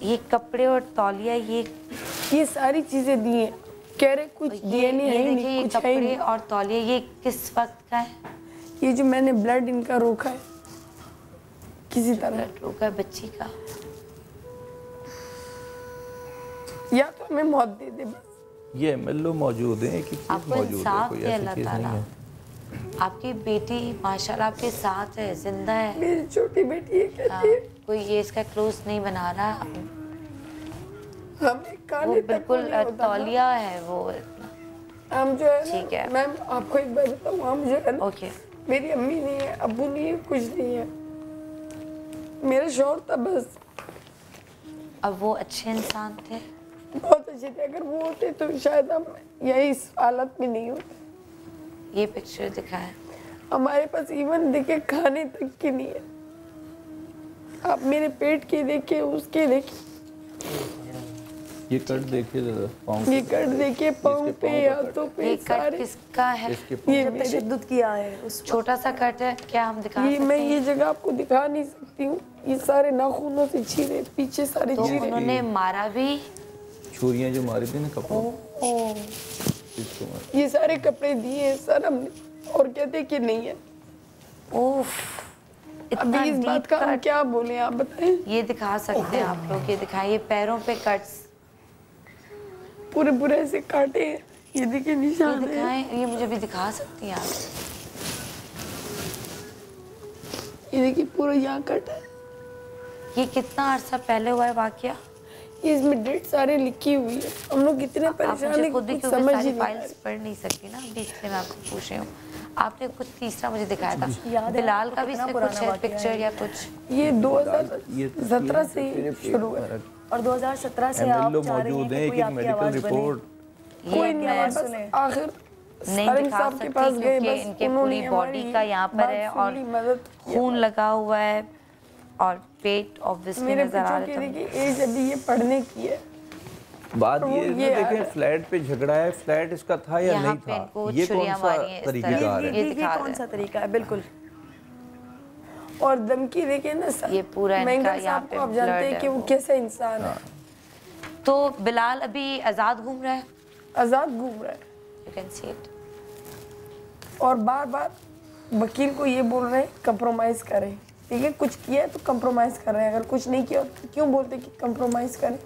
ये कपड़े और तौलिया, ये सारी चीज़ें दी हैं। कह रहे कुछ डीएनए है नहीं, कुछ है कपड़े और तौलिया ये किस वक्त का है? ये जो मैंने ब्लड इनका रोका है, किसी तरह रोका है बच्ची का, या तो हमें मौत दे दे बस। ये MLO मौजूद है कि मौजूद है, कोई ऐसी चीज नहीं है। आपकी बेटी माशाल्लाह आपके साथ है, जिंदा है। मेरी छोटी बेटी है, कहती है कोई ये इसका क्लोज नहीं बना रहा। वो बिल्कुल तौलिया है वो। हम जो है, ठीक है मैम आपको एक बात बताऊँ, हम जो है ओके, मेरी अम्मी नहीं है, अब्बू नहीं है, कुछ नहीं है, मेरा शौहर था बस। अब वो अच्छे इंसान थे? बहुत अच्छे थे। अगर वो होते तो शायद हम यही इस हालत में नहीं होते। ये पिक्चर दिखाएं। हमारे पास इवन देखिए खाने तक की नहीं है। आप मेरे पेट के देखिए, उसके देखिए, ये कट देखिए जरा, पाँव ये कट देखिए, पाँव पे, हाथों पे, ये कट किसका है? ये जब तशद्दुद किया है उस छोटा सा कट है, क्या हम दिखा ये सकते मैं हैं? ये जगह आपको दिखा नहीं सकती हूँ। ये सारे नाखूनों से चीरे, पीछे सारे तो चीरे। उन्होंने मारा भी? छुरियाँ जो मारी थी ना कपड़ों, ये सारे कपड़े दिए हैं सर हमने, और कहते कि नहीं है। उफ, अभी इस बात का हम क्या बोले, आप बताएं। ये दिखा सकते हैं आप लोग, ये दिखाइए पैरों पे कट्स, पूरे पूरे ऐसे काटे हैं। ये देखिए निशान है। दिखाएं, ये मुझे भी दिखा सकती हैं आप? ये देखिए पूरा यहाँ कट है। ये कितना अरसा पहले हुआ है वाकया? इसमें डेट सारे लिखी हुई है। हम लोग कितने परेशान हैं, खुद भी कुछ क्योंकि समझ सारी ही नहीं आ रहा। फाइल्स पढ़ नहीं सकती ना अभी, इसलिए मैं आपको पूछ रही हूँ। आपने कुछ तीसरा मुझे दिखाया था, याद है बिलाल आपको का भी कितना इसमें कुछ पुराना है वाकया पिक्चर है? या कुछ? ये 2017 से शुरू हुआ है और 2017 से आप चाह रही हैं कि कोई आपकी आवाज़ बने। कोई नहीं आवाज़ सुने। आखिर नहीं सारिंग दिखा साहब सकती के पास गए, क्योंकि बस इनके उन्होंने पूरी बॉडी का यहाँ पर है और खून लगा हुआ है और पेट ऑब्वियसली मेरे नजर आ बच्चों रहा के है। देखिए एज अभी ये पढ़ने की है। बात ये है ना, देखें फ्लैट पे झगड़ा है, फ्लैट इसका था या यहाँ नहीं पे था, इनको ये कौन छुरियां सा मारी हैं इस तरीक़ाकार है? ये दिखा कौन सा तरीका है? बिल्कुल। और धमकी देखे ना सर, ये पूरा इनका मैंगल यहाँ साहब पे को आप जानते ब्लड हैं है कि वो वो। कैसा इंसान है। तो बिलाल अभी आज़ाद घूम रहा है, आज़ाद घूम रहा है, यू कैन सी इट। और बार बार वकील को ये बोल रहे हैं कंप्रोमाइज़ करें, ठीक है, कुछ किया है तो कंप्रोमाइज़ कर रहे हैं, अगर कुछ नहीं किया तो क्यों बोलते कि कंप्रोमाइज़ करें।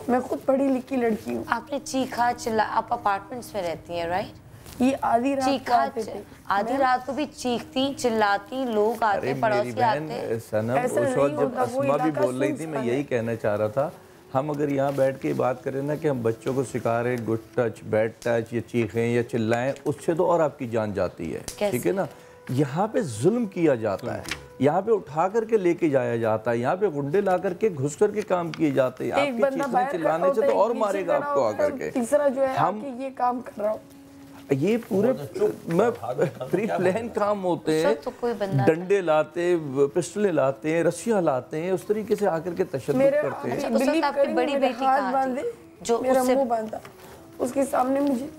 मैं खुद पढ़ी लिखी लड़की हूँ। आपने चीखा चिल्ला, आप अपार्टमेंट्स में रहती हैं राइट? ये आधी रात को चीखा आते थे। आधी रात को भी चीखती चिल्लाती, लोग आते अरे मेरी पड़ोसी आते। बहन सनम, ऐसा उस नहीं वक्त जब होता, वो अस्मा भी इलाका बोल रही थी, मैं सुनसान यही है। कहना चाह रहा था, हम अगर यहाँ बैठ के बात करें ना कि हम बच्चों को सिखा रहे गुड टच, बैड टच, या चीखें या चिल्लाएं, उससे तो और आपकी जान जाती है, ठीक है ना। यहाँ पे जुल्म किया जाता है, यहाँ पे उठा करके लेके जाया जाता है, यहाँ पे गुंडे ला करके घुस करके काम किए जाते हैं। एक आपके बंदा चीखने बाहर चिल्लाने से तो और मारेगा आपको आकर के। तीसरा जो है हम आके ये काम कर रहा हूँ। ये पूरे मैं प्री प्लान काम होते हैं, तो कोई बंदा डंडे लाते, पिस्टलें लाते हैं, रस्सियाँ लाते हैं, उस तरीके से आकर के तशद्दुद करते हैं। अच्छा, उस वक्त आपकी बड़ी बेटी हाथ कहाँ बांधे, थी? जो मेरा उससे मुंह बांधा, उसके सामने मुझे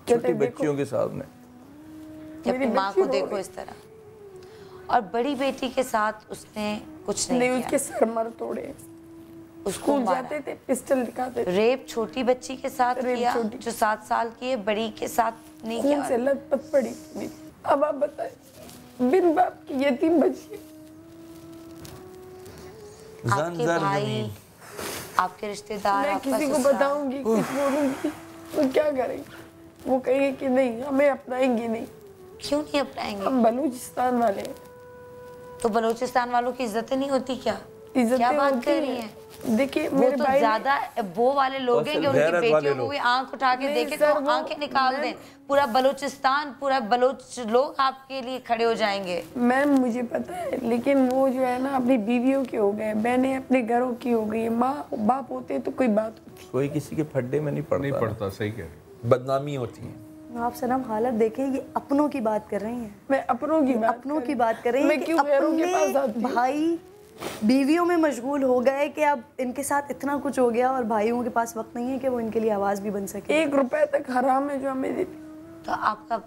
छोटी बच्चियों के सामने। कि अपनी माँ को देखो इस तरह, और बड़ी बेटी के साथ उसने कुछ नहीं नहीं, किया, उसके सर मर तोड़े, उसको स्कूल मारा। जाते थे पिस्टल दिखाते थे। रेप छोटी बच्ची के साथ रेप किया छोटी। जो 7 साल की है, बड़ी के साथ नहीं खून से किया। लथपथ पड़ी थी। अब आप बताएं, बिन बाप की यतीम बच्ची, आपके भाई, आपके रिश्तेदार, मैं आपका किसी को ससुराल। बताऊंगी, कुछ बोलूंगी तो क्या करेंगे? वो कहेंगे कि नहीं, हमें अपनाएंगे नहीं, क्यों नहीं अपनाएंगे? हम बलूचिस्तान वाले हैं। तो बलूचिस्तान वालों की इज्जतें नहीं होती क्या? इज्जतें क्या बात होती कर रही हैं। हैं? देखिए वो मेरे तो भाई ने- ज्यादा वो वाले लोग हैं कि उनकी गैरत वाले बेटियों को लोग। भी आंख उठा के नहीं देखे सर, तो वो- आंखें निकाल मैं- दें। पूरा बलूचिस्तान, पूरा बलोच लोग आपके लिए खड़े हो जाएंगे। मैम मुझे पता है, लेकिन वो जो है ना अपनी बीवियों के हो गए, बहनें अपने घरों की हो गई, माँ बाप होते तो कोई बात होती। कोई किसी के फड्डे में नहीं पड़ता। नहीं पड़ता, सही कह रहे। बदनामी होती है। आप सनम हालत देखें, ये अपनों की बात कर रही हैं, मैं अपनों की बात अपनों की बात कर रही हैं मैं कि क्यों गैरों के पास आती अपने हूँ? भाई बीवियों में मशगूल हो गए कि अब इनके साथ इतना कुछ हो गया और भाइयों के पास वक्त नहीं है कि वो इनके लिए आवाज़ भी बन सके। 1 रुपए तक हराम है जो हमें देती। तो आपका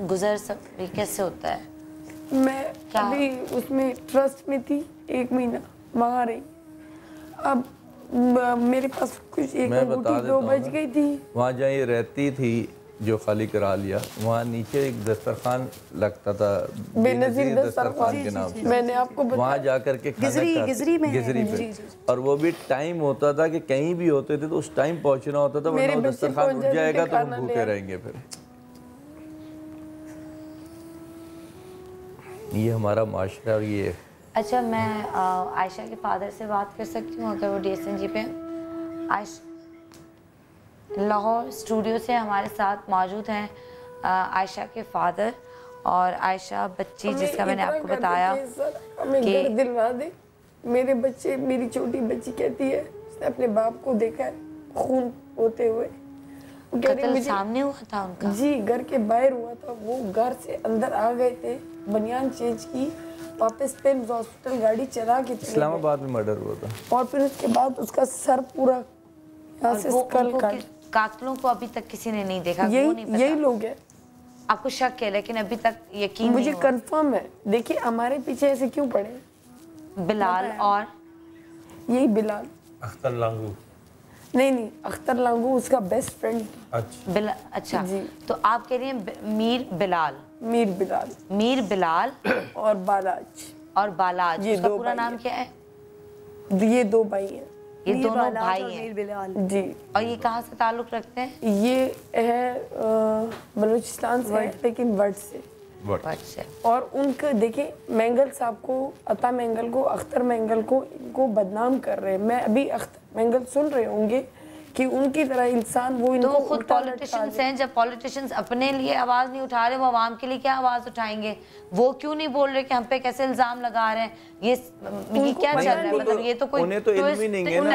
गुजर सब कैसे होता है? मैं क्या? अभी उसमें ट्रस्ट में थी 1 महीना, वहाँ रही। अब मेरे पास कुछ एक मैं बता अंगूठी देता 2 हूँ बज ना। गई थी। वहाँ जहाँ ये रहती थी जो खाली करा लिया, वहाँ नीचे एक दस्तरखान लगता था, बेनज़ीर दस्तरखान के नाम से। मैंने आपको वहाँ जा करके खाना खाते- गिजरी में है। गिजरी पे। जी, जी। और वो भी टाइम होता था कि कहीं भी होते थे तो उस टाइम पहुँचना होता था, मेरे वरना वो बच्चे दस्तरखान पहुंच उठ जाते जाएगा थे तो हम खाना भूखे ले। रहेंगे फिर। ये हमारा माशरा और ये अच्छा, मैं आयशा के फादर से बात कर सकती हूँ अगर वो DSNG पे? लाहौर स्टूडियो से हमारे साथ मौजूद हैं आयशा के फादर और आयशा बच्ची जिसका मैंने इतना आपको कर बताया देते हैं सर, हमें कि- घर दिलवा दे। मेरे बच्चे, मेरी छोटी बच्ची कहती है उसने अपने बाप को देखा है खून होते हुए, कत्ल सामने हुआ था उनका? जी, घर के बाहर हुआ था। वो घर से अंदर आ गए थे, बनियान चेंज की, वापस पेम्स हॉस्पिटल गाड़ी चला के इस्लामाबाद में मर्डर हुआ था। और फिर उसके बाद उसका सर पूरा यहाँ से स्कल काट। कातलों को अभी तक किसी ने नहीं देखा, यही लोग हैं। आपको शक है लेकिन अभी तक यकीन मुझे कंफर्म है। देखिए हमारे पीछे ऐसे क्यों पड़े? बिलाल और यही बिलाल। अख्तर लांगू? नहीं, अख्तर लांगू उसका बेस्ट फ्रेंड। अच्छा अच्छा जी। तो आप कह रही हैं मीर बिलाल और बालाज। ये उसका पूरा नाम क्या है? ये दो भाई हैं। ये दोनों भाई हैं जी। और ये कहाँ से ताल्लुक रखते हैं? ये है बलूचिस्तान से, लेकिन वर्ड से। और उनका देखिए मैंगल साहब को, अता मैंगल को, अख्तर मैंगल को, इनको बदनाम कर रहे हैं। मैं अभी अख्तर मैंगल सुन रहे होंगे कि उनकी तरह इंसान वो इनको तो खुद पॉलिटिशियंस हैं। जब पॉलिटिशियंस अपने लिए आवाज नहीं उठा रहे, वो आवाम के लिए क्या आवाज उठाएंगे? वो क्यों नहीं बोल रहे कि हम पे कैसे इल्जाम लगा रहे हैं? ये क्या चल रहा है? मतलब ये तो कोई उन्हें तो इल्म ही नहीं है ना।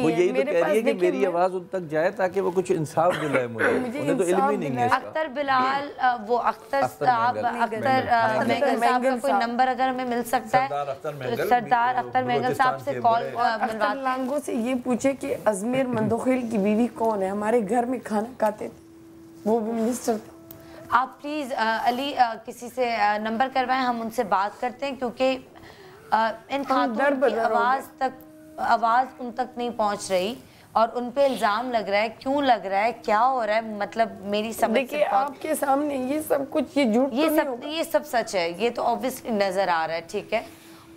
वो यही तो कह रही है कि मेरी आवाज उन तक जाए ताकि वो कुछ इंसाफ दिलाए मुझे। उन्हें तो इल्म ही नहीं है। अख्तर बिलाल, वो अख्तर साहब, अख्तर मैंगल साहब का कोई नंबर अगर हमें मिल सकता है, सरदार अख्तर मैंगल साहब से कॉल मिलवा। लांगो से ये पूछे कि अजमेर मंदोखिल की बीवी कौन है? हमारे घर में खाना खाते थे, वो भी मिनिस्टर था। आप प्लीज़ अली किसी से नंबर करवाएं, हम उनसे बात करते हैं, क्योंकि इन खातून की आवाज़ उन तक नहीं पहुंच रही और उन पे इल्ज़ाम लग रहा है। क्यों लग रहा है, क्या हो रहा है? मतलब मेरी समझ देखिए आपके सामने ये सब कुछ, ये झूठ ये सब सच है, ये तो ऑब्वियसली नज़र आ रहा है, ठीक है।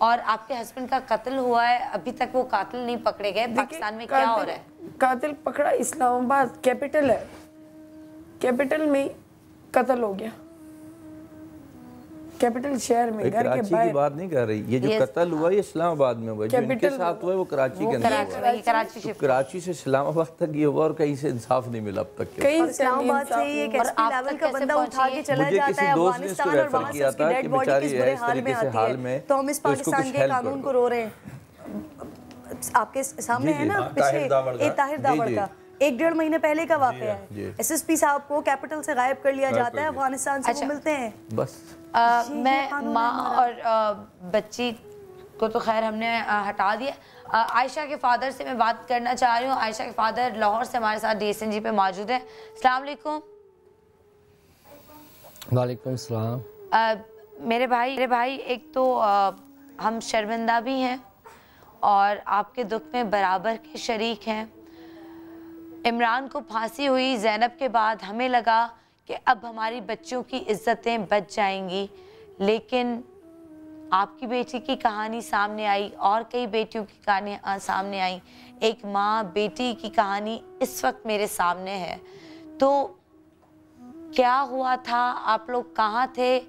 और आपके हस्बैंड का कत्ल हुआ है, अभी तक वो कातिल नहीं पकड़े गए। पाकिस्तान में क्या हो रहा है? कातिल पकड़ा, इस्लामाबाद कैपिटल है, कैपिटल में कत्ल हो गया, कैपिटल शहर में, घर के बाहर। की बात नहीं कर रही, ये जो कत्ल हुआ ये इस्लामाबाद में हुआ, जो इनके साथ हुआ वो कराची के अंदर। कराची से इस्लामाबाद तक ये हुआ और कहीं से इंसाफ नहीं मिला अब तक। इस्लामाबाद से ही एक एसपी लेवल का बंदा उठा के चला जाता है अफगानिस्तान और वहां से उसकी डेड बॉडी किस बुरे हाल में आती है, तो हम इस पाकिस्तान के कानून को रो रहे हैं। आपके सामने है ना पिछले ताहिर दावड़ का 1-1.5 महीने पहले का वाकया है। एसएसपी साहब को कैपिटल से गायब कर लिया जाता है, अफगानिस्तान से वो मिलते हैं। बस मैं माँ और बच्ची को तो खैर हमने हटा दिया। आयशा के फादर से मैं बात करना चाह रही हूँ। आयशा के फादर लाहौर से हमारे साथ DSNG पे मौजूद है। अस्सलाम वालेकुम। वालेकुम सलाम। मेरे भाई एक तो हम शर्मिंदा भी हैं और आपके दुख में बराबर के शरीक हैं। इमरान को फांसी हुई ज़ैनब के बाद हमें लगा कि अब हमारी बच्चियों की इज्जतें बच जाएंगी, लेकिन आपकी बेटी की कहानी सामने आई और कई बेटियों की कहानी सामने आई। एक माँ बेटी की कहानी इस वक्त मेरे सामने है। तो क्या हुआ था? आप लोग कहाँ थे?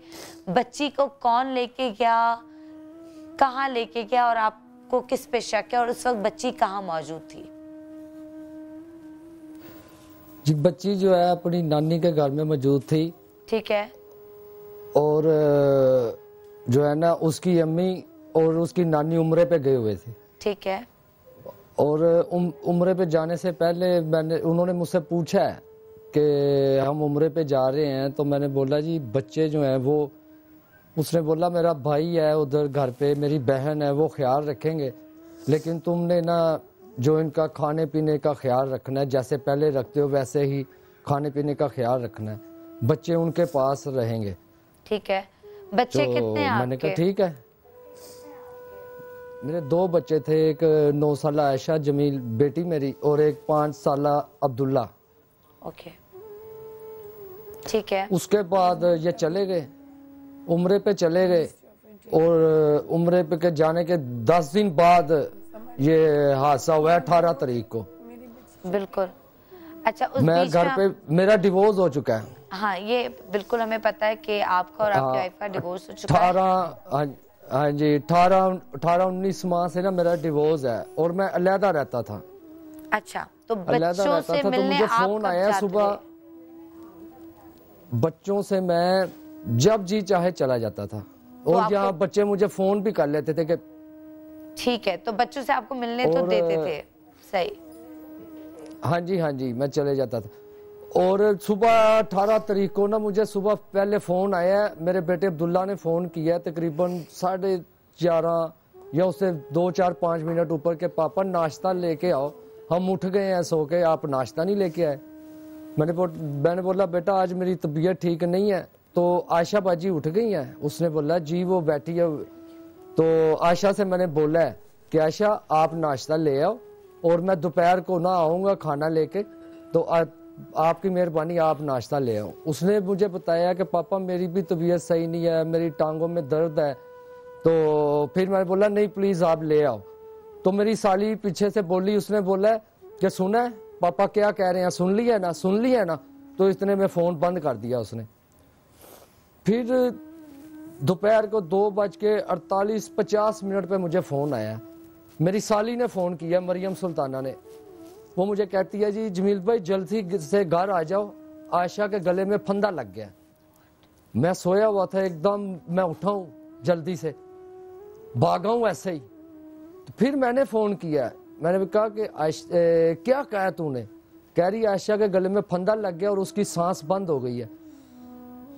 बच्ची को कौन लेके गया, कहाँ लेके गया और आपको किस पे शक है? और उस वक्त बच्ची कहाँ मौजूद थी? जी बच्ची जो है अपनी नानी के घर में मौजूद थी। ठीक है। और जो है ना उसकी अम्मी और उसकी नानी उम्रे पे गए हुए थे। ठीक है। और उम्रे पे जाने से पहले उन्होंने मुझसे पूछा है कि हम उम्रे पे जा रहे हैं, तो मैंने बोला जी बच्चे जो हैं वो, उसने बोला मेरा भाई है उधर घर पे, मेरी बहन है, वो ख्याल रखेंगे, लेकिन तुमने ना जो इनका खाने पीने का ख्याल रखना है, जैसे पहले रखते हो वैसे ही खाने पीने का ख्याल रखना है, बच्चे उनके पास रहेंगे। ठीक है। बच्चे तो कितने हैं आपके? मैंने कहा ठीक है। मेरे 2 बच्चे थे, एक 9 साल आयशा जमील बेटी मेरी और एक 5 साल अब्दुल्ला। ओके ठीक है। उसके बाद ये चले गए, उम्रे पे चले गए और उम्रे पे के जाने के 10 दिन बाद ये हादसा हुआ 18 तारीख को। बिल्कुल। अच्छा उस मैं घर पे, मेरा डिवोर्स हो चुका है। हाँ ये बिल्कुल हमें पता है कि आपका और आपकी वाइफ का डिवोर्स हो चुका है। हाँ जी 18-19 माह से ना मेरा डिवोर्स है और मैं अलहदा रहता था। अच्छा तो बच्चों से मिलने मुझे फोन आया सुबह, बच्चों से मैं जब जी चाहे चला जाता था और यहाँ बच्चे मुझे फोन भी कर लेते थे कि ठीक है, तो बच्चों से आपको मिलने तो देते थे। सही। हाँ जी मैं चले जाता था। और सुबह 18 तारीख को ना मुझे सुबह पहले फ़ोन आया है, मेरे बेटे अब्दुल्ला ने फ़ोन किया तकरीबन 11:30 या उससे 2-4-5 मिनट ऊपर के, पापा नाश्ता लेके आओ, हम उठ गए हैं सो के, आप नाश्ता नहीं लेके आए। मैंने बोला बेटा आज मेरी तबीयत ठीक नहीं है। तो आयशा बाजी उठ गई हैं? उसने बोला जी वो बैठी है। तो आयशा से मैंने बोला है कि आयशा आप नाश्ता ले आओ और मैं दोपहर को ना आऊँगा खाना लेके, तो आपकी मेहरबानी आप नाश्ता ले आओ। उसने मुझे बताया कि पापा मेरी भी तबीयत सही नहीं है, मेरी टांगों में दर्द है। तो फिर मैंने बोला नहीं प्लीज़ आप ले आओ। तो मेरी साली पीछे से बोली, उसने बोला कि सुना है पापा क्या कह रहे हैं, सुन लिया ना, सुन लिया ना। तो इतने में फ़ोन बंद कर दिया उसने। फिर दोपहर को 2:48-50 पे मुझे फ़ोन आया, मेरी साली ने फ़ोन किया, मरियम सुल्ताना ने। वो मुझे कहती है जी जमील भाई जल्दी से घर आ जाओ, आयशा के गले में फंदा लग गया। मैं सोया हुआ था, एकदम मैं उठा हूँ, जल्दी से भागा हूँ ऐसे ही। तो फिर मैंने फ़ोन किया, मैंने कहा कि क्या कहा तूने? कह रही आयशा के गले में फंदा लग गया और उसकी सांस बंद हो गई है।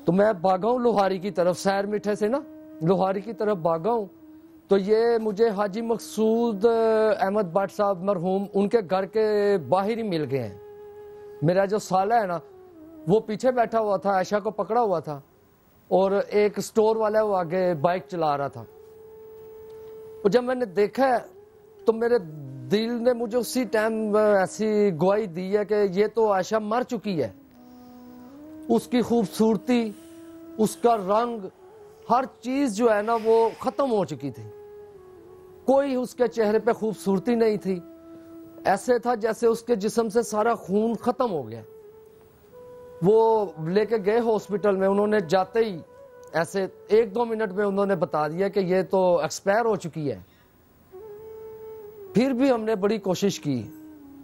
तो मैं भागा हूँ लोहारी की तरफ, सैर मीठे से ना लोहारी की तरफ भागा हूँ। तो ये मुझे हाजी मकसूद अहमद भट्ट साहब मरहूम, उनके घर के बाहर ही मिल गए हैं। मेरा जो साला है ना वो पीछे बैठा हुआ था, आयशा को पकड़ा हुआ था, और एक स्टोर वाला वो आगे बाइक चला रहा था। और जब मैंने देखा तो मेरे दिल ने मुझे उसी टाइम ऐसी गवाही दी है कि ये तो आयशा मर चुकी है। उसकी खूबसूरती, उसका रंग, हर चीज जो है ना वो खत्म हो चुकी थी। कोई उसके चेहरे पे खूबसूरती नहीं थी, ऐसे था जैसे उसके जिस्म से सारा खून खत्म हो गया। वो लेके गए हॉस्पिटल में, उन्होंने जाते ही ऐसे 1-2 मिनट में उन्होंने बता दिया कि ये तो एक्सपायर हो चुकी है। फिर भी हमने बड़ी कोशिश की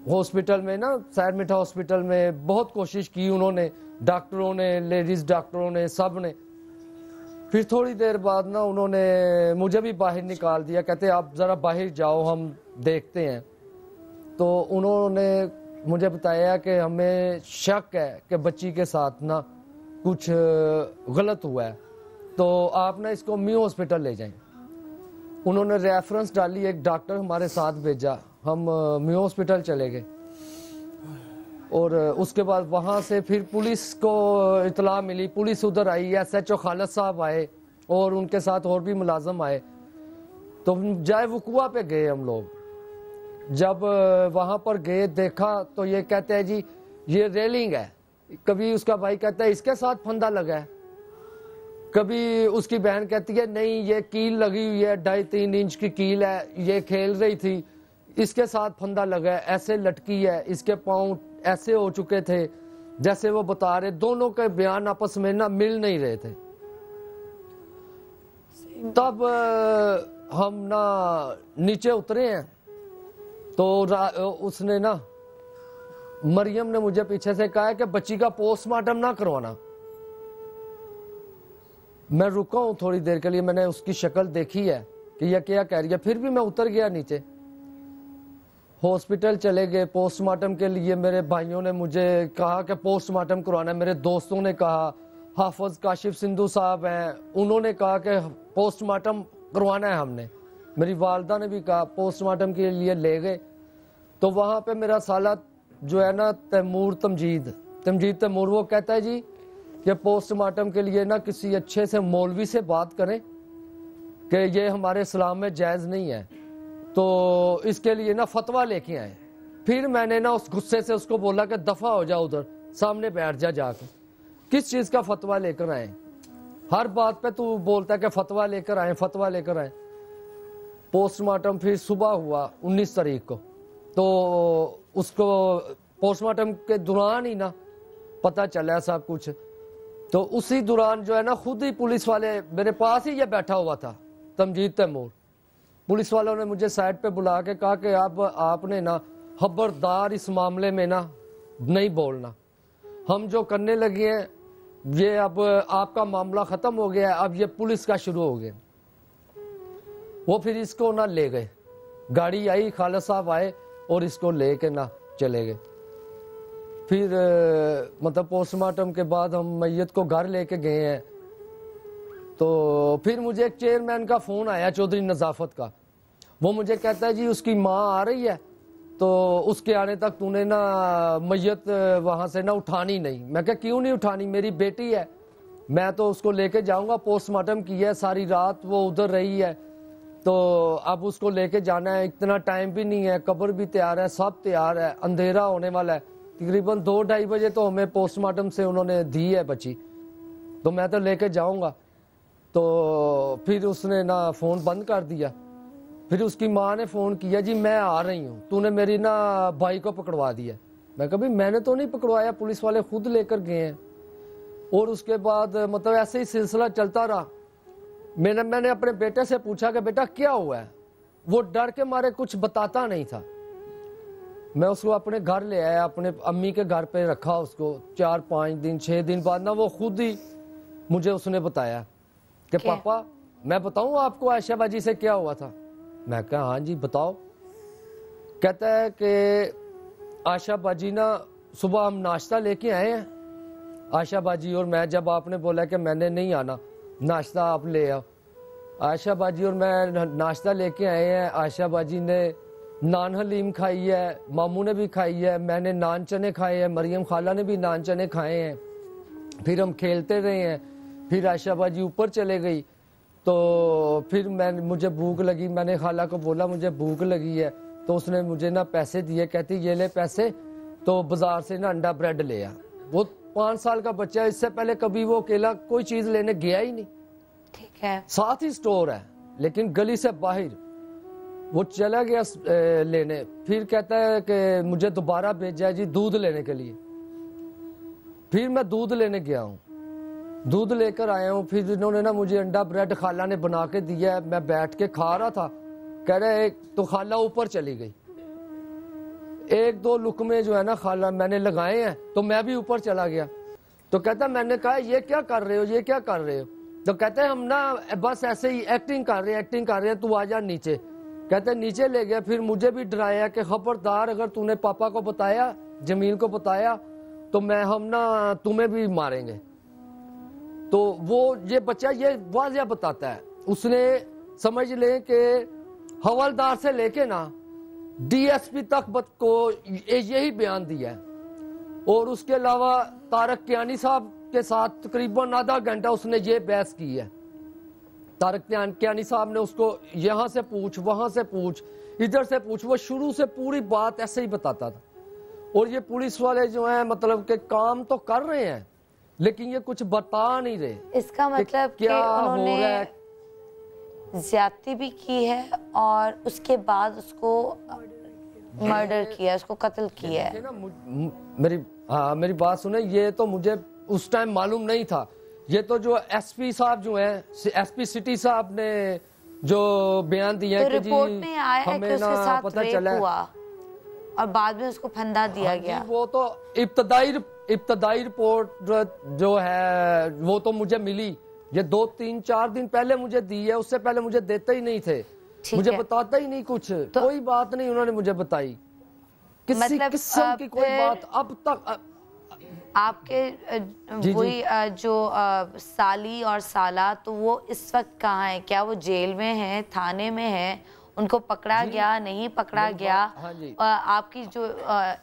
हॉस्पिटल में ना, सैर मीठा हॉस्पिटल में बहुत कोशिश की उन्होंने, डॉक्टरों ने, लेडीज डॉक्टरों ने, सब ने। फिर थोड़ी देर बाद ना उन्होंने मुझे भी बाहर निकाल दिया, कहते आप ज़रा बाहर जाओ हम देखते हैं। तो उन्होंने मुझे बताया कि हमें शक है कि बच्ची के साथ ना कुछ गलत हुआ है, तो आप ना इसको म्यू हॉस्पिटल ले जाएं। उन्होंने रेफरेंस डाली, एक डॉक्टर हमारे साथ भेजा, हम म्यू हॉस्पिटल चले गए। और उसके बाद वहाँ से फिर पुलिस को इतला मिली, पुलिस उधर आई, SHO खालिद साहब आए और उनके साथ और भी मुलाजम आए। तो जाए वकुआ पे गए हम लोग। जब वहाँ पर गए देखा तो ये कहते हैं जी ये रेलिंग है। कभी उसका भाई कहता है इसके साथ फंदा लगा है, कभी उसकी बहन कहती है नहीं ये कील लगी हुई है, 2.5-3 इंच की कील है, ये खेल रही थी, इसके साथ फंदा लगा है, ऐसे लटकी है, इसके पाँव ऐसे हो चुके थे जैसे वो बता रहे। दोनों के बयान आपस में ना मिल नहीं रहे थे। तब हम ना नीचे उतरे हैं तो उसने ना, मरियम ने मुझे पीछे से कहा है कि बच्ची का पोस्टमार्टम ना करवाना। मैं रुका हूं थोड़ी देर के लिए, मैंने उसकी शक्ल देखी है कि यह क्या कह रही है। फिर भी मैं उतर गया नीचे, हॉस्पिटल चले गए पोस्टमार्टम के लिए। मेरे भाइयों ने मुझे कहा कि पोस्टमार्टम करवाना है, मेरे दोस्तों ने कहा, हाफिज काशिफ सिंधु साहब हैं, उन्होंने कहा कि पोस्टमार्टम करवाना है हमने। मेरी वालदा ने भी कहा, पोस्टमार्टम के लिए ले गए। तो वहाँ पे मेरा साला जो है ना तमजीद तैमूर, वो कहता है जी कि पोस्टमार्टम के लिए ना किसी अच्छे से मौलवी से बात करें कि ये हमारे इस्लाम में जायज़ नहीं है, तो इसके लिए ना फतवा लेके आए। फिर मैंने ना उस गुस्से से उसको बोला कि दफ़ा हो जा, उधर सामने बैठ जा जाकर। किस चीज़ का फतवा लेकर आए? हर बात पे तू बोलता है कि फतवा लेकर आए, फतवा लेकर आए। पोस्टमार्टम फिर सुबह हुआ 19 तारीख को, तो उसको पोस्टमार्टम के दौरान ही ना पता चला सब कुछ। तो उसी दौरान जो है ना खुद ही पुलिस वाले, मेरे पास ही ये बैठा हुआ था तमजीद तैमूर, पुलिस वालों ने मुझे साइड पे बुला के कहा कि आपने ना खबरदार इस मामले में ना नहीं बोलना, हम जो करने लगे हैं ये अब आपका मामला ख़त्म हो गया है, अब ये पुलिस का शुरू हो गया। वो फिर इसको ना ले गए, गाड़ी आई, खालिद साहब आए और इसको ले के ना चले गए। फिर मतलब पोस्टमार्टम के बाद हम मैयत को घर लेके गए हैं। तो फिर मुझे एक चेयरमैन का फ़ोन आया चौधरी नज़ाफत का। वो मुझे कहता है जी उसकी माँ आ रही है, तो उसके आने तक तूने ना मैयत वहाँ से ना उठानी नहीं। मैं क्या क्यों नहीं उठानी, मेरी बेटी है, मैं तो उसको लेके जाऊँगा। पोस्टमार्टम किया है, सारी रात वो उधर रही है, तो अब उसको लेके जाना है। इतना टाइम भी नहीं है, कब्र भी तैयार है, सब तैयार है, अंधेरा होने वाला है। तकरीबन 2-2:30 बजे तो हमें पोस्टमार्टम से उन्होंने दी है बच्ची, तो मैं तो लेके जाऊँगा। तो फिर उसने ना फ़ोन बंद कर दिया। फिर उसकी माँ ने फ़ोन किया, जी मैं आ रही हूँ, तूने मेरी ना भाई को पकड़वा दिया। मैं कभी मैंने तो नहीं पकड़वाया, पुलिस वाले खुद लेकर गए हैं। और उसके बाद मतलब ऐसे ही सिलसिला चलता रहा। मैंने अपने बेटे से पूछा कि बेटा क्या हुआ है, वो डर के मारे कुछ बताता नहीं था। मैं उसको अपने घर ले आया, अपने अम्मी के घर पे रखा उसको। 4-5 दिन 6 दिन बाद ना वो खुद ही मुझे उसने बताया कि पापा मैं बताऊं आपको आयशा बाजी से क्या हुआ था। मैं कहा हाँ जी बताओ। कहता है कि आयशा बाजी ना सुबह हम नाश्ता लेके आए हैं, आयशा बाजी और मैं, जब आपने बोला कि मैंने नहीं आना, नाश्ता आप ले आओ। आयशा बाजी और मैं नाश्ता लेके आए हैं। आयशा बाजी ने नान हलीम खाई है, मामू ने भी खाई है, मैंने नान चने खाए हैं, मरियम खाला ने भी नान चने खाए हैं। फिर हम खेलते रहे हैं। फिर आयशा बाजी ऊपर चले गई, तो फिर मुझे भूख लगी, मैंने खाला को बोला मुझे भूख लगी है, तो उसने मुझे ना पैसे दिए। कहती ये ले पैसे, तो बाजार से ना अंडा ब्रेड ले आ। वो 5 साल का बच्चा है, इससे पहले कभी वो अकेला कोई चीज लेने गया ही नहीं। ठीक है, साथ ही स्टोर है, लेकिन गली से बाहर वो चला गया लेने। फिर कहता है कि मुझे दोबारा भेजा है जी दूध लेने के लिए। फिर मैं दूध लेने गया हूँ, दूध लेकर आया हूँ। फिर इन्होंने ना मुझे अंडा ब्रेड खाला ने बना के दिया है। मैं बैठ के खा रहा था, कह रहे तो खाला ऊपर चली गई। 1-2 लुकमे जो है ना खाला मैंने लगाए हैं, तो मैं भी ऊपर चला गया। तो कहता मैंने कहा ये क्या कर रहे हो, ये क्या कर रहे हो। तो कहते हम ना बस ऐसे ही एक्टिंग कर रहे हैं, तू आ जा नीचे। कहते नीचे ले गया। फिर मुझे भी डराया कि खबरदार अगर तूने पापा को बताया, जमील को बताया, तो हम ना तुम्हें भी मारेंगे। तो वो ये बच्चा ये वाज़िया बताता है, उसने समझ ले कि हवलदार से लेके ना डीएसपी तक को यही बयान दिया है। और उसके अलावा तारक कियानी साहब के साथ तकरीबन आधा घंटा उसने ये बहस की है। तारक कियानी साहब ने उसको यहाँ से पूछ, वहां से पूछ, इधर से पूछ, वो शुरू से पूरी बात ऐसे ही बताता था। और ये पुलिस वाले जो हैं मतलब के काम तो कर रहे हैं, लेकिन ये कुछ बता नहीं रहे। इसका मतलब कि उन्होंने ज्यादती भी की है और उसके बाद उसको मर्डर किया, उसको कत्ल किया है। मेरी बात सुने, ये तो मुझे उस टाइम मालूम नहीं था। ये तो जो एसपी साहब जो हैं, एसपी सिटी साहब ने जो बयान दिया तो कि रिपोर्ट में आया है कि उसके साथ पता रेप चला हुआ और बाद में उसको फंदा दिया गया। वो तो इब्तदाई रिपोर्ट जो है वो तो मुझे मिली, ये 2-3-4 दिन पहले मुझे दी है। उससे पहले मुझे देते ही नहीं थे, मुझे बताता ही नहीं कुछ, तो कोई बात नहीं उन्होंने मुझे बताई, किसी किस्म की कोई बात अब तक। आपके वही जो साली और साला, तो वो इस वक्त कहाँ है? क्या वो जेल में है, थाने में है? उनको पकड़ा गया, नहीं पकड़ा गया? आपकी जो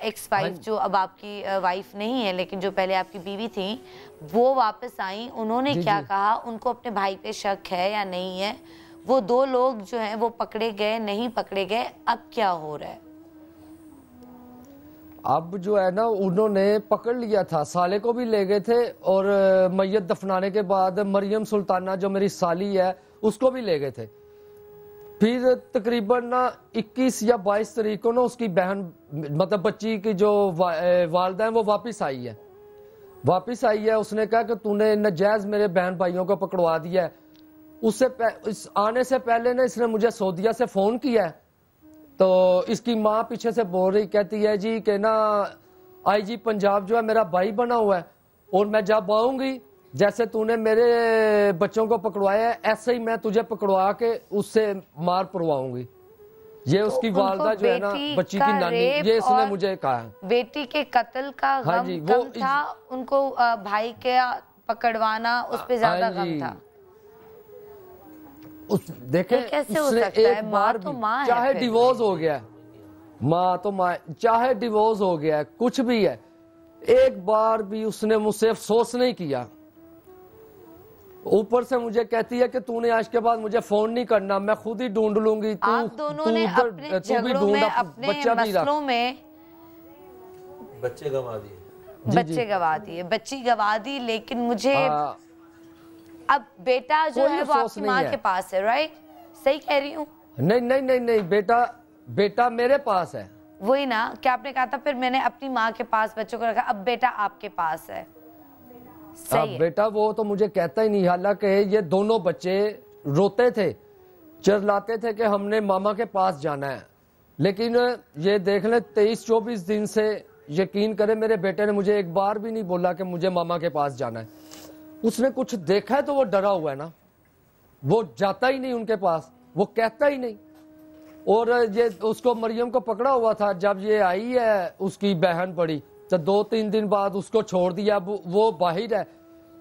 एक्स वाइफ, जो अब आपकी वाइफ नहीं है लेकिन जो पहले आपकी बीवी थी, वो वापस आई, उन्होंने क्या कहा? उनको अपने भाई पे शक है या नहीं है? वो 2 लोग जो हैं वो पकड़े गए, नहीं पकड़े गए, अब क्या हो रहा है? अब जो है ना उन्होंने पकड़ लिया था, साले को भी ले गए थे, और मैयत दफनाने के बाद मरियम सुल्ताना जो मेरी साली है उसको भी ले गए थे। फिर तकरीबन ना 21 या 22 तारीख को ना उसकी बहन मतलब बच्ची की जो वालदा है वो वापस आई है। उसने कहा कि तूने नजायज मेरे बहन भाइयों को पकड़वा दिया है। उससे आने से पहले ना इसने मुझे सऊदीया से फ़ोन किया है। तो इसकी माँ पीछे से बोल रही, कहती है जी कि ना आईजी पंजाब जो है मेरा भाई बना हुआ है, और मैं जब आऊँगी जैसे तूने मेरे बच्चों को पकड़वाया है ऐसे ही मैं तुझे पकड़वा के उससे मार पड़वाऊंगी। ये उसकी वालदा जो है ना, बच्ची की नानी, ये इसने मुझे कहा। बेटी के कत्ल का गम कम था, उनको भाई के पकड़वाना उस पे ज्यादा गम था। देखे कैसे हो सकता है? माँ तो माँ है, चाहे डिवोर्स हो गया, माँ तो माँ, चाहे डिवोर्स हो गया, कुछ भी है, एक बार भी उसने मुझसे अफसोस नहीं किया। ऊपर से मुझे कहती है कि तूने आज के बाद मुझे फोन नहीं करना, मैं खुद ही ढूंढ लूंगी। आप दोनों ने अपने झगड़ों में, अपने मसलों में बच्चे गंवा दिए, बच्चे गंवा दिए, बच्ची गंवा दी। लेकिन मुझे अब बेटा जो है वो आपकी माँ के पास है, राइट? सही कह रही हूँ? नहीं नहीं नहीं नहीं, बेटा मेरे पास है। वही ना, क्या आपने कहा था फिर मैंने अपनी माँ के पास बच्चों को रखा, अब बेटा आपके पास है। सही है। बेटा वो तो मुझे कहता ही नहीं, हालांकि ये दोनों बच्चे रोते थे, चिल्लाते थे कि हमने मामा के पास जाना है, लेकिन ये देख ले 23-24 दिन से, यकीन करे मेरे बेटे ने मुझे एक बार भी नहीं बोला कि मुझे मामा के पास जाना है। उसने कुछ देखा है तो वो डरा हुआ है ना, वो जाता ही नहीं उनके पास, वो कहता ही नहीं। और ये उसको मरियम को पकड़ा हुआ था, जब ये आई है उसकी बहन पड़ी तो 2-3 दिन बाद उसको छोड़ दिया। वो बाहर है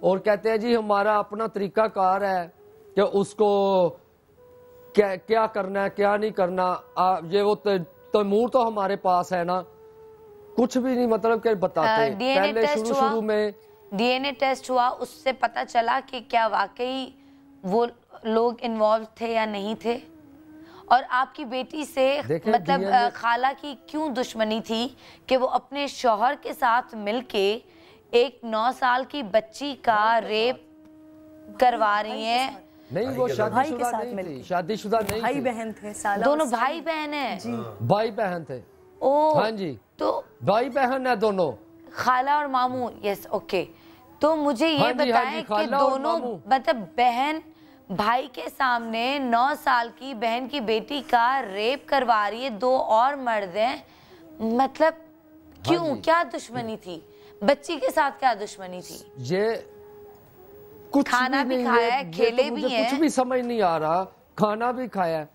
और कहते हैं जी हमारा अपना तरीका कार है कि उसको क्या करना है क्या नहीं करना। ये वो तैमूर तो हमारे पास है ना, कुछ भी नहीं मतलब के बताते। पहले शुरू में डीएनए टेस्ट हुआ, उससे पता चला कि क्या वाकई वो लोग इन्वॉल्व थे या नहीं थे। और आपकी बेटी से मतलब खाला की क्यों दुश्मनी थी कि वो अपने शौहर के साथ मिलके एक 9 साल की बच्ची का रेप करवा रही हैं? नहीं, वो शादीशुदा नहीं थी, शादीशुदा नहीं, भाई बहन थे, दोनों भाई बहन है जी, भाई बहन थे। ओ हाँ जी, तो भाई बहन है दोनों, खाला और मामू। Yes, okay. तो मुझे ये बताएं कि दोनों मतलब बहन भाई के सामने 9 साल की बहन की बेटी का रेप करवा रही है, 2 और मर्द हैं, मतलब क्यों? क्या दुश्मनी थी? बच्ची के साथ क्या दुश्मनी थी? ये कुछ खाना भी खाया है, खेले भी हैं, कुछ भी समझ नहीं आ रहा। खाना भी खाया है।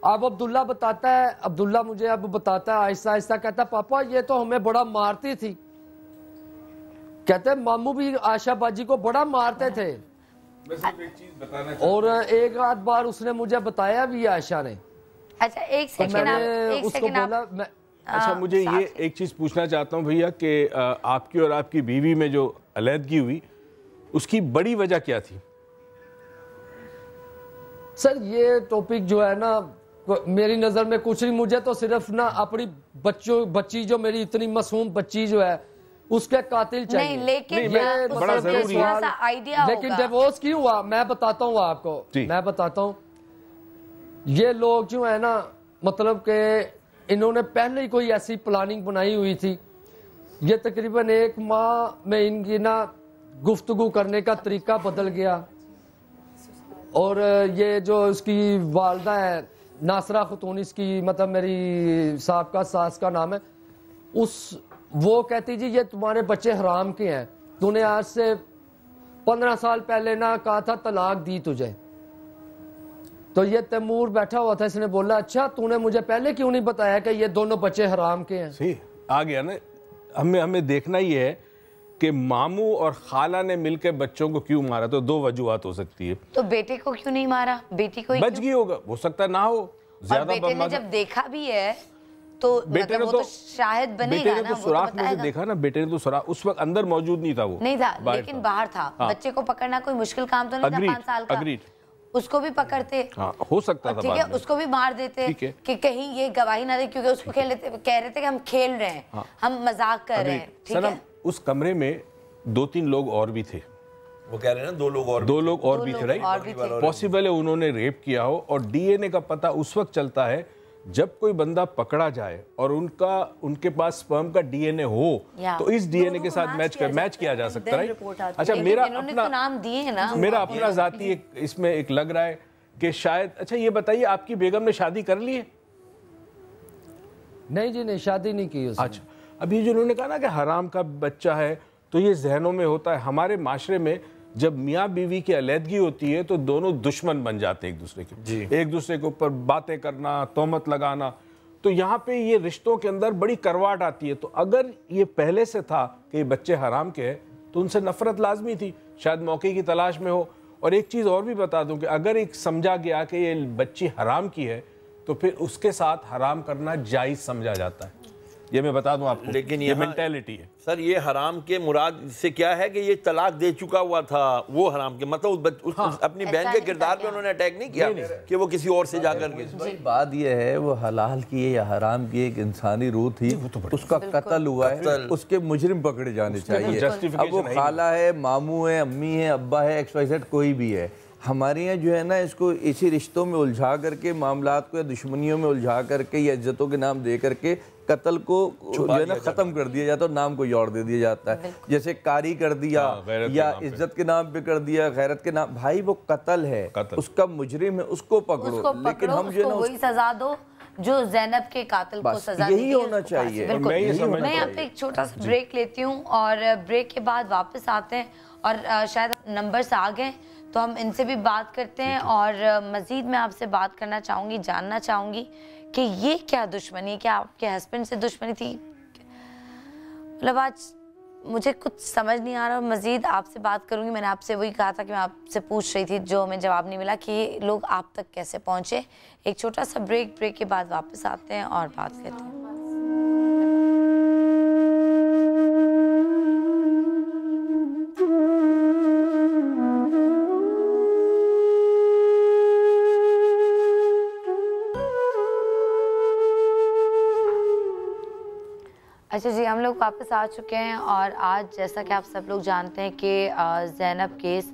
अब अब्दुल्ला बताता है, अब्दुल्ला मुझे अब बताता है आहिस्ता आहिस्ता, कहता पापा ये तो हमें बड़ा मारती थी। कहते मामू भी आशा बाजी को बड़ा मारते थे। एक चीज बताना और एक आध बार उसने मुझे बताया भी आयशा ने। अच्छा एक सेकंड आप, उसको बोला मैं, अच्छा मुझे ये एक चीज पूछना चाहता हूँ भैया कि आपकी और आपकी बीवी में जो अलहदगी हुई उसकी बड़ी वजह क्या थी? सर ये टॉपिक जो है ना मेरी नजर में कुछ नहीं, मुझे तो सिर्फ ना अपनी बच्ची जो मेरी इतनी मासूम बच्ची जो है उसके कातिल चाहिए। नहीं, लेकिन ये बड़ा जरूरी है। आइडिया लेकिन डिवोर्स क्यों हुआ मैं बताता हूँ आपको, मैं बताता हूँ। ये लोग जो है ना मतलब कि इन्होंने पहले ही कोई ऐसी प्लानिंग बनाई हुई थी। ये तकरीबन 1 माह में इनकी ना गुफ्तगू करने का तरीका बदल गया। और ये जो उसकी वालदा है नासरा खतून, इसकी मतलब मेरी साहब सास का नाम है, वो कहती जी ये तुम्हारे बच्चे हराम के हैं, तूने आज से 15 साल पहले ना कहा था तलाक दी तुझे। तो ये तैमूर बैठा हुआ था, इसने बोला अच्छा तूने मुझे पहले क्यों नहीं बताया कि ये दोनों बच्चे हराम के हैं। सही आ गया ना, हमें देखना ही है कि मामू और खाला ने मिलकर बच्चों को क्यों मारा। तो 2 वजूहत हो सकती है। तो बेटे को क्यों नहीं मारा? बेटी को बच गई होगा, हो सकता ना हो। और बेटे ने जब देखा भी है तो बेटे ने तो शायद बनेगा बेटे ने तो सुराख में से देखा ना, बेटे ने तो सुराख, उस वक्त अंदर मौजूद नहीं था, वो नहीं था लेकिन बाहर था। बच्चे को पकड़ना कोई मुश्किल काम तो नहीं था, 5 साल का। उसको भी पकड़ते, हो सकता था, ठीक है, उसको भी मार देते कि कहीं ये गवाही ना दे, क्योंकि उसको कह रहे थे कि हम खेल रहे हैं, हम मजाक कर रहे हैं, ठीक है। उस कमरे में 2-3 लोग और भी थे, वो कह रहे हैं ना 2 लोग और भी थे, राइट? पॉसिबल है उन्होंने रेप किया हो। और डीएनए का पता उस वक्त चलता है जब कोई बंदा पकड़ा जाए और उनके पास स्पर्म का डीएनए हो, तो इस डीएनए के साथ मैच किया जा सकता है। अच्छा मेरा अपना नाम दिए है ना, मेरा अपना जाती इसमें एक लग रहा है कि शायद। अच्छा ये बताइए आपकी बेगम ने शादी कर ली है? नहीं जी नहीं, शादी नहीं की उसने। अच्छा, अभी जो उन्होंने कहा ना कि हराम का बच्चा है, तो ये जहनों में होता है। हमारे माशरे में जब मियाँ बीवी की अलहदगी होती है तो दोनों दुश्मन बन जाते हैं एक दूसरे के, एक दूसरे के ऊपर बातें करना, तोहमत लगाना। तो यहाँ पे ये रिश्तों के अंदर बड़ी करवाट आती है। तो अगर ये पहले से था कि ये बच्चे हराम के हैं तो उनसे नफरत लाजमी थी, शायद मौके की तलाश में हो। और एक चीज़ और भी बता दूं कि अगर एक समझा गया कि ये बच्ची हराम की है तो फिर उसके साथ हराम करना जायज़ समझा जाता है। ये मैं बता दूं आपको, लेकिन ये मेंटालिटी है सर। ये हराम के मुराद से क्या है कि ये तलाक दे चुका हुआ था, वो हराम के मतलब अपनी बहन के किरदार पे उन्होंने अटैक नहीं किया कि वो किसी और से जाकर के। बात ये है वो हलाल की है या हराम की, एक इंसानी रूह थी, उसका कत्ल हुआ है, उसके मुजरिम पकड़े जाने चाहिए। अब वो खाला है, मामू है, अम्मी है, अब्बा है, XYZ कोई भी है, हमारे यहाँ जो है ना इसको इसी रिश्तों में उलझा करके, मामलात को या दुश्मनियों में उलझा करके या इज्जतों के नाम दे करके कत्ल को जो है ना ख़त्म कर दिया जाता है और नाम को और दे दिया जाता है। जैसे कारी कर दिया या इज्जत के नाम पे कर दिया, गैरत के नाम। भाई वो कत्ल है, उसका मुजरिम है, उसको पकड़ो, लेकिन हम जो है ना वही सजा दो जो ज़ैनब के कातिल को सजा दी। यही होना चाहिए। मैं यहाँ पे एक छोटा सा ब्रेक लेती हूँ और ब्रेक के बाद वापस आते हैं और शायद नंबर्स आ गए तो हम इनसे भी बात करते हैं। और मज़ीद मैं आपसे बात करना चाहूँगी, जानना चाहूँगी कि ये क्या दुश्मनी, क्या आपके हस्बैंड से दुश्मनी थी? मतलब आज मुझे कुछ समझ नहीं आ रहा। मज़ीद आपसे बात करूँगी। मैंने आपसे वही कहा था कि मैं आपसे पूछ रही थी, जो हमें जवाब नहीं मिला कि ये लोग आप तक कैसे पहुँचे। एक छोटा सा ब्रेक के बाद वापस आते हैं और बात करते हैं। अच्छा जी, हम लोग वापस आ चुके हैं और आज जैसा कि आप सब लोग जानते हैं कि ज़ैनब केस,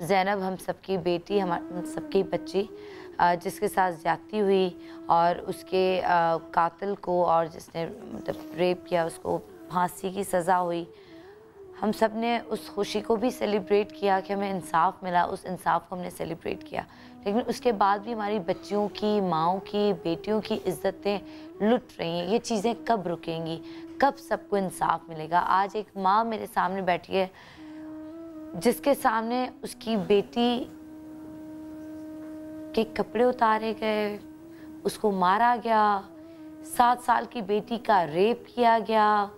ज़ैनब हम सबकी बेटी, हम सबकी बच्ची जिसके साथ ज़्यादती हुई और उसके कातिल को और जिसने मतलब रेप किया उसको फांसी की सज़ा हुई। हम सब ने उस खुशी को भी सेलिब्रेट किया कि हमें इंसाफ मिला, उस इंसाफ को हमने सेलिब्रेट किया। लेकिन उसके बाद भी हमारी बच्चियों की, माँओं की, बेटियों की इज़्ज़तें लुट रही हैं। ये चीज़ें कब रुकेंगी, कब सबको इंसाफ मिलेगा? आज एक माँ मेरे सामने बैठी है जिसके सामने उसकी बेटी के कपड़े उतारे गए, उसको मारा गया, 7 साल की बेटी का रेप किया गया,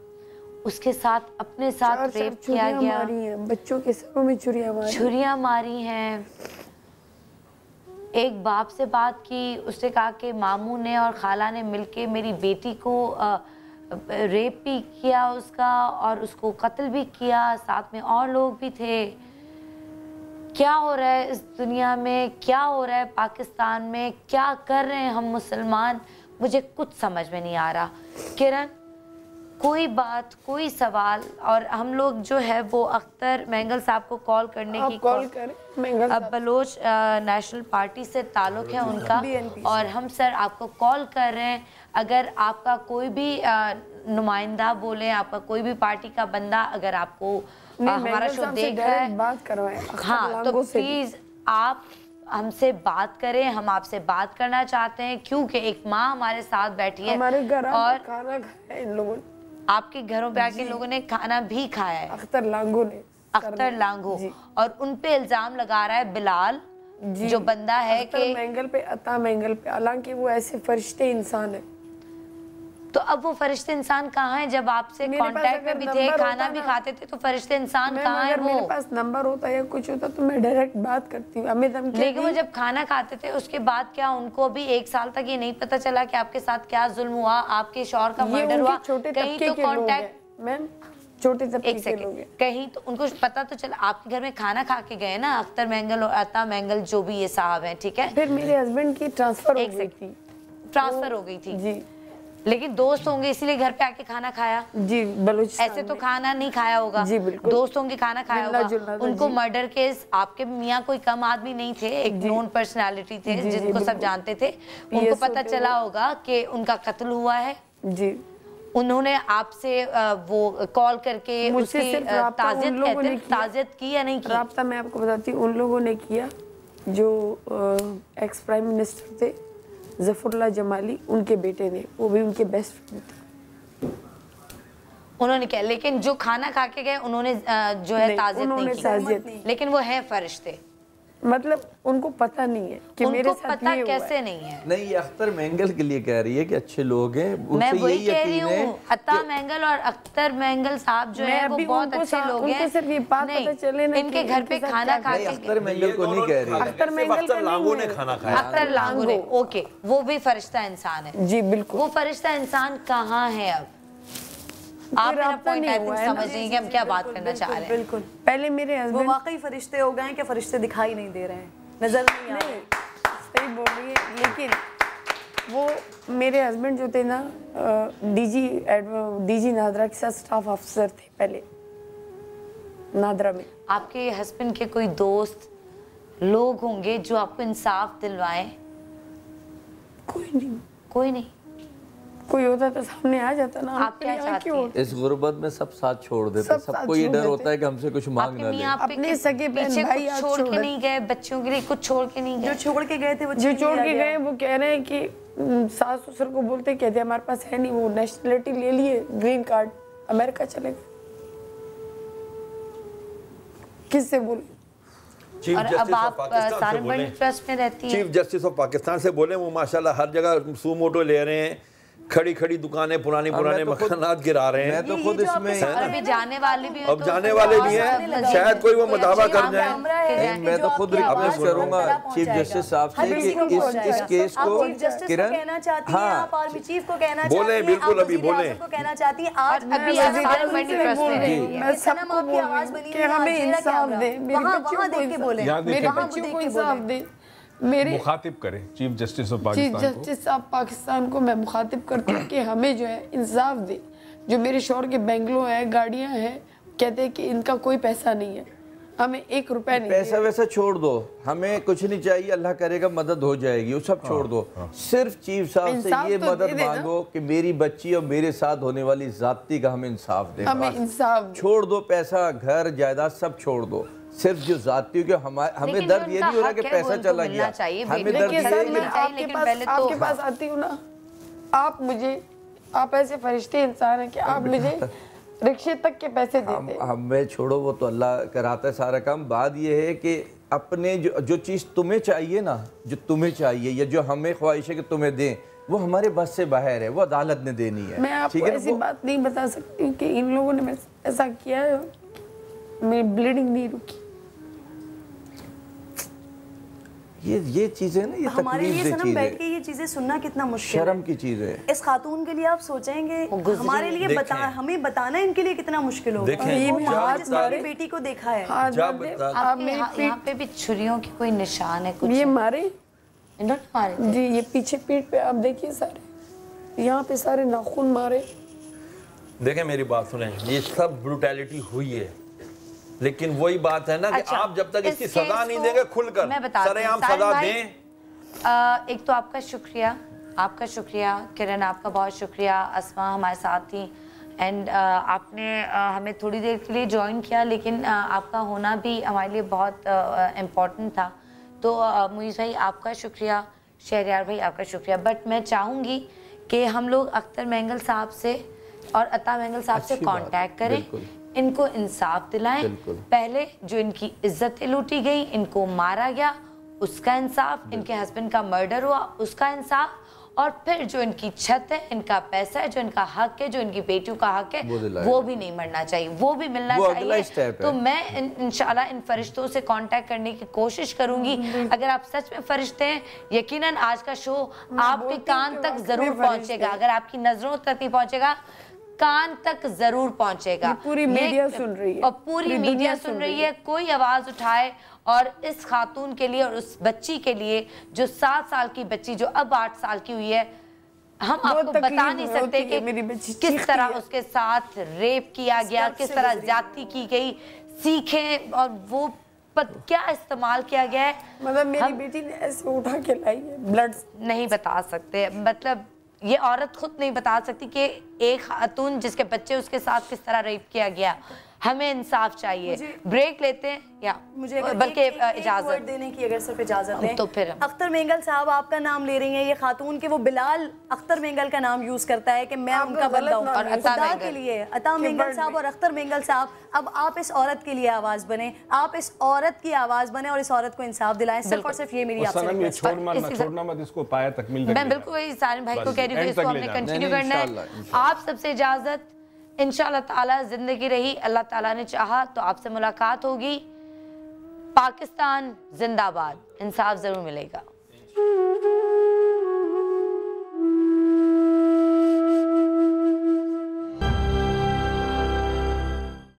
उसके साथ अपने साथ रेप किया गया, बच्चों के सरों में छुरियां मारी हैं। एक बाप से बात की, उसने कहा कि मामू ने और खाला ने मिलके मेरी बेटी को रेप भी किया उसका और उसको कत्ल भी किया, साथ में और लोग भी थे। क्या हो रहा है इस दुनिया में, क्या हो रहा है पाकिस्तान में, क्या कर रहे हैं हम मुसलमान? मुझे कुछ समझ में नहीं आ रहा। किरण, कोई बात, कोई सवाल, और हम लोग जो है वो अख्तर मेंगल साहब को कॉल करने की अब बलोच नेशनल पार्टी से ताल्लुक़ है उनका, और हम सर आपको कॉल कर रहे हैं। अगर आपका कोई भी नुमाइंदा बोले, आपका कोई भी पार्टी का बंदा अगर आपको हमारा शो देख रहा है, बात करवाएं, हाँ, तो प्लीज़ आप हमसे बात करें। हम आपसे बात करना चाहते हैं क्योंकि एक माँ हमारे साथ बैठी है, हमारे घर और खाना खाया इन लोगों ने, आपके घरों पे आके लोगों ने खाना भी खाया है। अख्तर लांगो ने, अख्तर लांगो, और उन पे इल्जाम लगा रहा है बिलाल जो बंदा है कि मेंगल पे, अता मेंगल पे, हालांकि वो ऐसे फरिश्ते इंसान है। तो अब वो फरिश्ते इंसान कहाँ हैं? जब आपसे कांटेक्ट में भी थे, खाना भी खाते थे, तो फरिश्ते इंसान कहाँ हैं? मेरे पास नंबर होता या कुछ होता तो मैं डायरेक्ट बात करती हूँ। लेकिन वो जब खाना खाते थे उसके बाद क्या उनको भी 1 साल तक ये नहीं पता चला कि आपके साथ क्या जुल्म हुआ, आपके शौहर का मर्डर हुआ? कहीं तो कांटेक्ट, मैम छोटे तबके के लोग हैं, कहीं तो उनको पता तो चला। आपके घर में खाना खा के गए ना अख्तर मेंगल और अता मेंगल, जो भी ये साहब हैं, ठीक है? फिर मेरे हस्बैंड की ट्रांसफर हो गई थी जी, लेकिन दोस्त होंगे इसीलिए घर पे आके खाना खाया जी। बलूचिस्तान ऐसे तो खाना नहीं खाया होगा जी, बिल्कुल। दोस्त होंगे खाना खाया होगा। उनको मर्डर केस, आपके मियाँ कोई कम आदमी नहीं थे, एक नोन पर्सनालिटी थे जिनको सब जानते थे। उनको पता चला होगा कि उनका कत्ल हुआ है जी। उन्होंने आपसे वो कॉल करके उसकी ताज़ियत की या नहीं की? राब्ता मैं आपको बताती हूँ, उन लोगों ने किया जो एक्स प्राइम मिनिस्टर थे ज़फ़रुल्लाह जमाली, उनके बेटे ने, वो भी उनके बेस्ट फ्रेंड थे। उन्होंने क्या, लेकिन जो खाना खा के गए उन्होंने जो है ताज़ियत नहीं की, लेकिन वो है फरिश्ते। मतलब उनको पता नहीं है कि मेरे साथ पता ये कैसे नहीं है। नहीं, ये अख्तर मैंगल के लिए कह रही है कि अच्छे लोग हैं, मैं वही कह रही हूँ, अता मैंगल और अख्तर मैंगल साहब जो है वो बहुत अच्छे लोग हैं। सिर्फ ये बात पता चले ना इनके घर पे खाना खा के, अख्तर मैंगल को नहीं कह रही, अख्तर मैंगल लांगो ने खाना खाया, अख्तर लांगो ने, ओके, वो भी फरिश्ता इंसान है। जी बिल्कुल। वो फरिश्ता इंसान कहाँ है अब? आप मेरा पॉइंट आई थिंक समझ रही हैं कि हम क्या बात करना चाह रहे हैं। बिल्कुल। पहले मेरे हस्बैंड, वो वाकई फरिश्ते हो गए हैं कि फरिश्ते दिखाई नहीं दे रहे हैं, नजर नहीं आ रहे। सही बोल रही है, लेकिन वो मेरे हस्बैंड जो थे ना डीजी नादरा के साथ स्टाफ अफसर थे पहले नादरा में। आपके हस्बैंड के कोई दोस्त लोग होंगे जो आपको इंसाफ दिलवाएं? कोई नहीं। कोई नहीं? कोई होता तो सामने आ जाता ना। आप क्या चाहती हैं? इस गुर्बत में सब साथ छोड़ देते, सबको ये डर होता है कि हमसे कुछ मांग ना ले। अपने सगे बहन भाई छोड़ के नहीं गए, बच्चों के लिए कुछ छोड़ के नहीं गए? जो छोड़ के गए थे वो जो छोड़ के गए वो कह रहे हैं कि सास ससुर को बोलते कहते हमारे पास है नहीं, वो नेशनलिटी ले लिए, ग्रीन कार्ड, अमेरिका चले गए। किससे बोले? चीफ जस्टिस ऑफ पाकिस्तान से बोले, ट्रस्ट में रहती है, चीफ जस्टिस ऑफ पाकिस्तान से बोले, वो माशाल्लाह हर जगह सूमोटो ले रहे हैं, खड़ी खड़ी दुकानें, पुराने मकानात गिरा रहे हैं। मैं तो खुद इसमें अभी जाने वाले भी अब जाने वाले भी हैं, शायद कोई वो मुदावा कर जाए। मैं तो खुद रिक्वेस्ट करूंगा चीफ जस्टिस साहब से कि इस केस को किरण कहना चाहती हैं, आप आर्मी चीफ को कहना चाहती हैं, बोले, बिल्कुल अभी बोले, कहना चाहती हैं आज अभी मैं सबको बोल कि हमें इंसाफ दे, वहां देख के बोले, मेरे बच्चों को इंसाफ दे। मेरे मुखातिब करें chief justice of chief Pakistan को, जस्टिस ऑफ पाकिस्तान को मैं मुखातिब करती हूँ कि हमें जो है इंसाफ दे। जो मेरे शौहर के बेंगलो हैं, गाड़ियाँ हैं, कहते हैं कि इनका कोई पैसा नहीं है, हमें 1 रुपया नहीं। पैसा वैसा छोड़ दो, हमें कुछ नहीं चाहिए, अल्लाह करेगा मदद हो जाएगी, वो सब छोड़ दो। सिर्फ चीफ साहब से ये मदद मांगो कि मेरी बच्ची और मेरे साथ होने वाली जाती का हमें इंसाफ दे। हमें इंसाफ छोड़ दो, पैसा घर जायदाद सब छोड़ दो, सिर्फ जो जातियों के हमें दर्द ये नहीं हो रहा कि पैसा चला गया, हमें दर्द ये है कि आपके पास आती हूँ ना, आप ऐसे फरिश्ते इंसान हैं कि आप मुझे रिक्शे तक के पैसे देते। हमें छोड़ो, वो तो अल्लाह कराता है सारा काम। बात ये है कि अपने जो चीज़ तुम्हें चाहिए ना, जो तुम्हें चाहिए या जो हमें ख्वाहिश है कि तुम्हें दें, वो हमारे बस से बाहर है, वो अदालत ने देनी है। मैं आपको ऐसी बात नहीं बता सकती कि इन लोगों ने ऐसा किया है, मेरी ब्लीडिंग नहीं रुकी। ये चीजें ना, ये हमारे लिए सनम बैठ के ये चीजें सुनना कितना मुश्किल है, शर्म की चीज है। इस खातून के लिए आप सोचेंगे, हमारे लिए हमें बताना इनके लिए कितना मुश्किल होगा। जिसने बेटी को देखा है, यहाँ पे भी छुरियों की कोई निशान है? कुछ ये मारे मारे जी, ये पीछे पीठ पे आप देखिए सारे, यहाँ पे सारे नाखून मारे। देखें मेरी बात सुने, ये सब ब्रूटैलिटी हुई है, लेकिन वही बात है ना कि आप जब तक इसकी सजा नहीं देंगे खुलकर सरेआम सजा दें। एक तो आपका शुक्रिया किरण, आपका बहुत शुक्रिया। अस्मा हमारे साथ थी एंड आपने हमें थोड़ी देर के लिए ज्वाइन किया, लेकिन आपका होना भी हमारे लिए बहुत इम्पोर्टेंट था। तो मुईज़ भाई आपका शुक्रिया, शहरयार भाई आपका शुक्रिया। बट मैं चाहूँगी कि हम लोग अख्तर मैंगल साहब से और अता मैंगल साहब से कांटेक्ट करें, इनको इंसाफ दिलाएं। पहले जो इनकी इज्जतें लूटी गई, इनको मारा गया, उसका इंसाफ, इनके हस्बैंड का मर्डर हुआ, उसका इंसाफ, और फिर जो इनकी छत है, इनका पैसा है, जो इनका हक है, जो इनकी बेटियों का हक है, वो भी नहीं मरना चाहिए, वो भी मिलना चाहिए। तो मैं इंशाल्लाह इन फरिश्तों से कांटेक्ट करने की कोशिश करूंगी। अगर आप सच में फरिश्ते हैं, यकीनन आज का शो आपके कान तक जरूर पहुंचेगा। अगर आपकी नजरों तक नहीं पहुंचेगा, कान तक जरूर पहुंचेगा। पूरी मीडिया सुन रही है, और पूरी मीडिया सुन रही है। कोई आवाज उठाए और इस खातून के लिए और उस बच्ची के लिए, जो 7 साल की बच्ची जो अब 8 साल की हुई है, हम आपको बता नहीं सकते कि किस तरह उसके साथ रेप किया गया, किस तरह ज्यादती की गई, सीखें और वो क्या इस्तेमाल किया गया है। मतलब मेरी बेटी ने ऐसे उठा के लाई है, ब्लड नहीं बता सकते। मतलब ये औरत खुद नहीं बता सकती कि एक खातून जिसके बच्चे उसके साथ किस तरह रेप किया गया। हमें इंसाफ चाहिए। ब्रेक लेते हैं या मुझे बल्कि इजाजत देने की अगर सिर्फ इजाजत है तो फिर अख्तर मेंगल साहब आपका नाम ले रही हैं ये खातून के वो बिलाल अख्तर मेंगल का नाम यूज करता है कि मैं उनका बंदा हूं और खुदा के लिए अता मेंगल साहब और अख्तर मेंगल साहब अब आप इस औरत के लिए आवाज बने, आप इस औरत की आवाज बने और इस औरत को इंसाफ दिलाएं। सिर्फ और सिर्फ ये मेरी आपसे रिक्वेस्ट है। छोड़ना मत इसको, पाया तकमील तक मैं बिल्कुल वही सारिन भाई को कह रही हूं इसको हमने कंटिन्यू करना है। आप सबसे इजाजत, इंशाअल्लाह ताला जिंदगी रही, अल्लाह ताला ने चाहा तो आपसे मुलाकात होगी। पाकिस्तान जिंदाबाद, इंसाफ जरूर मिलेगा।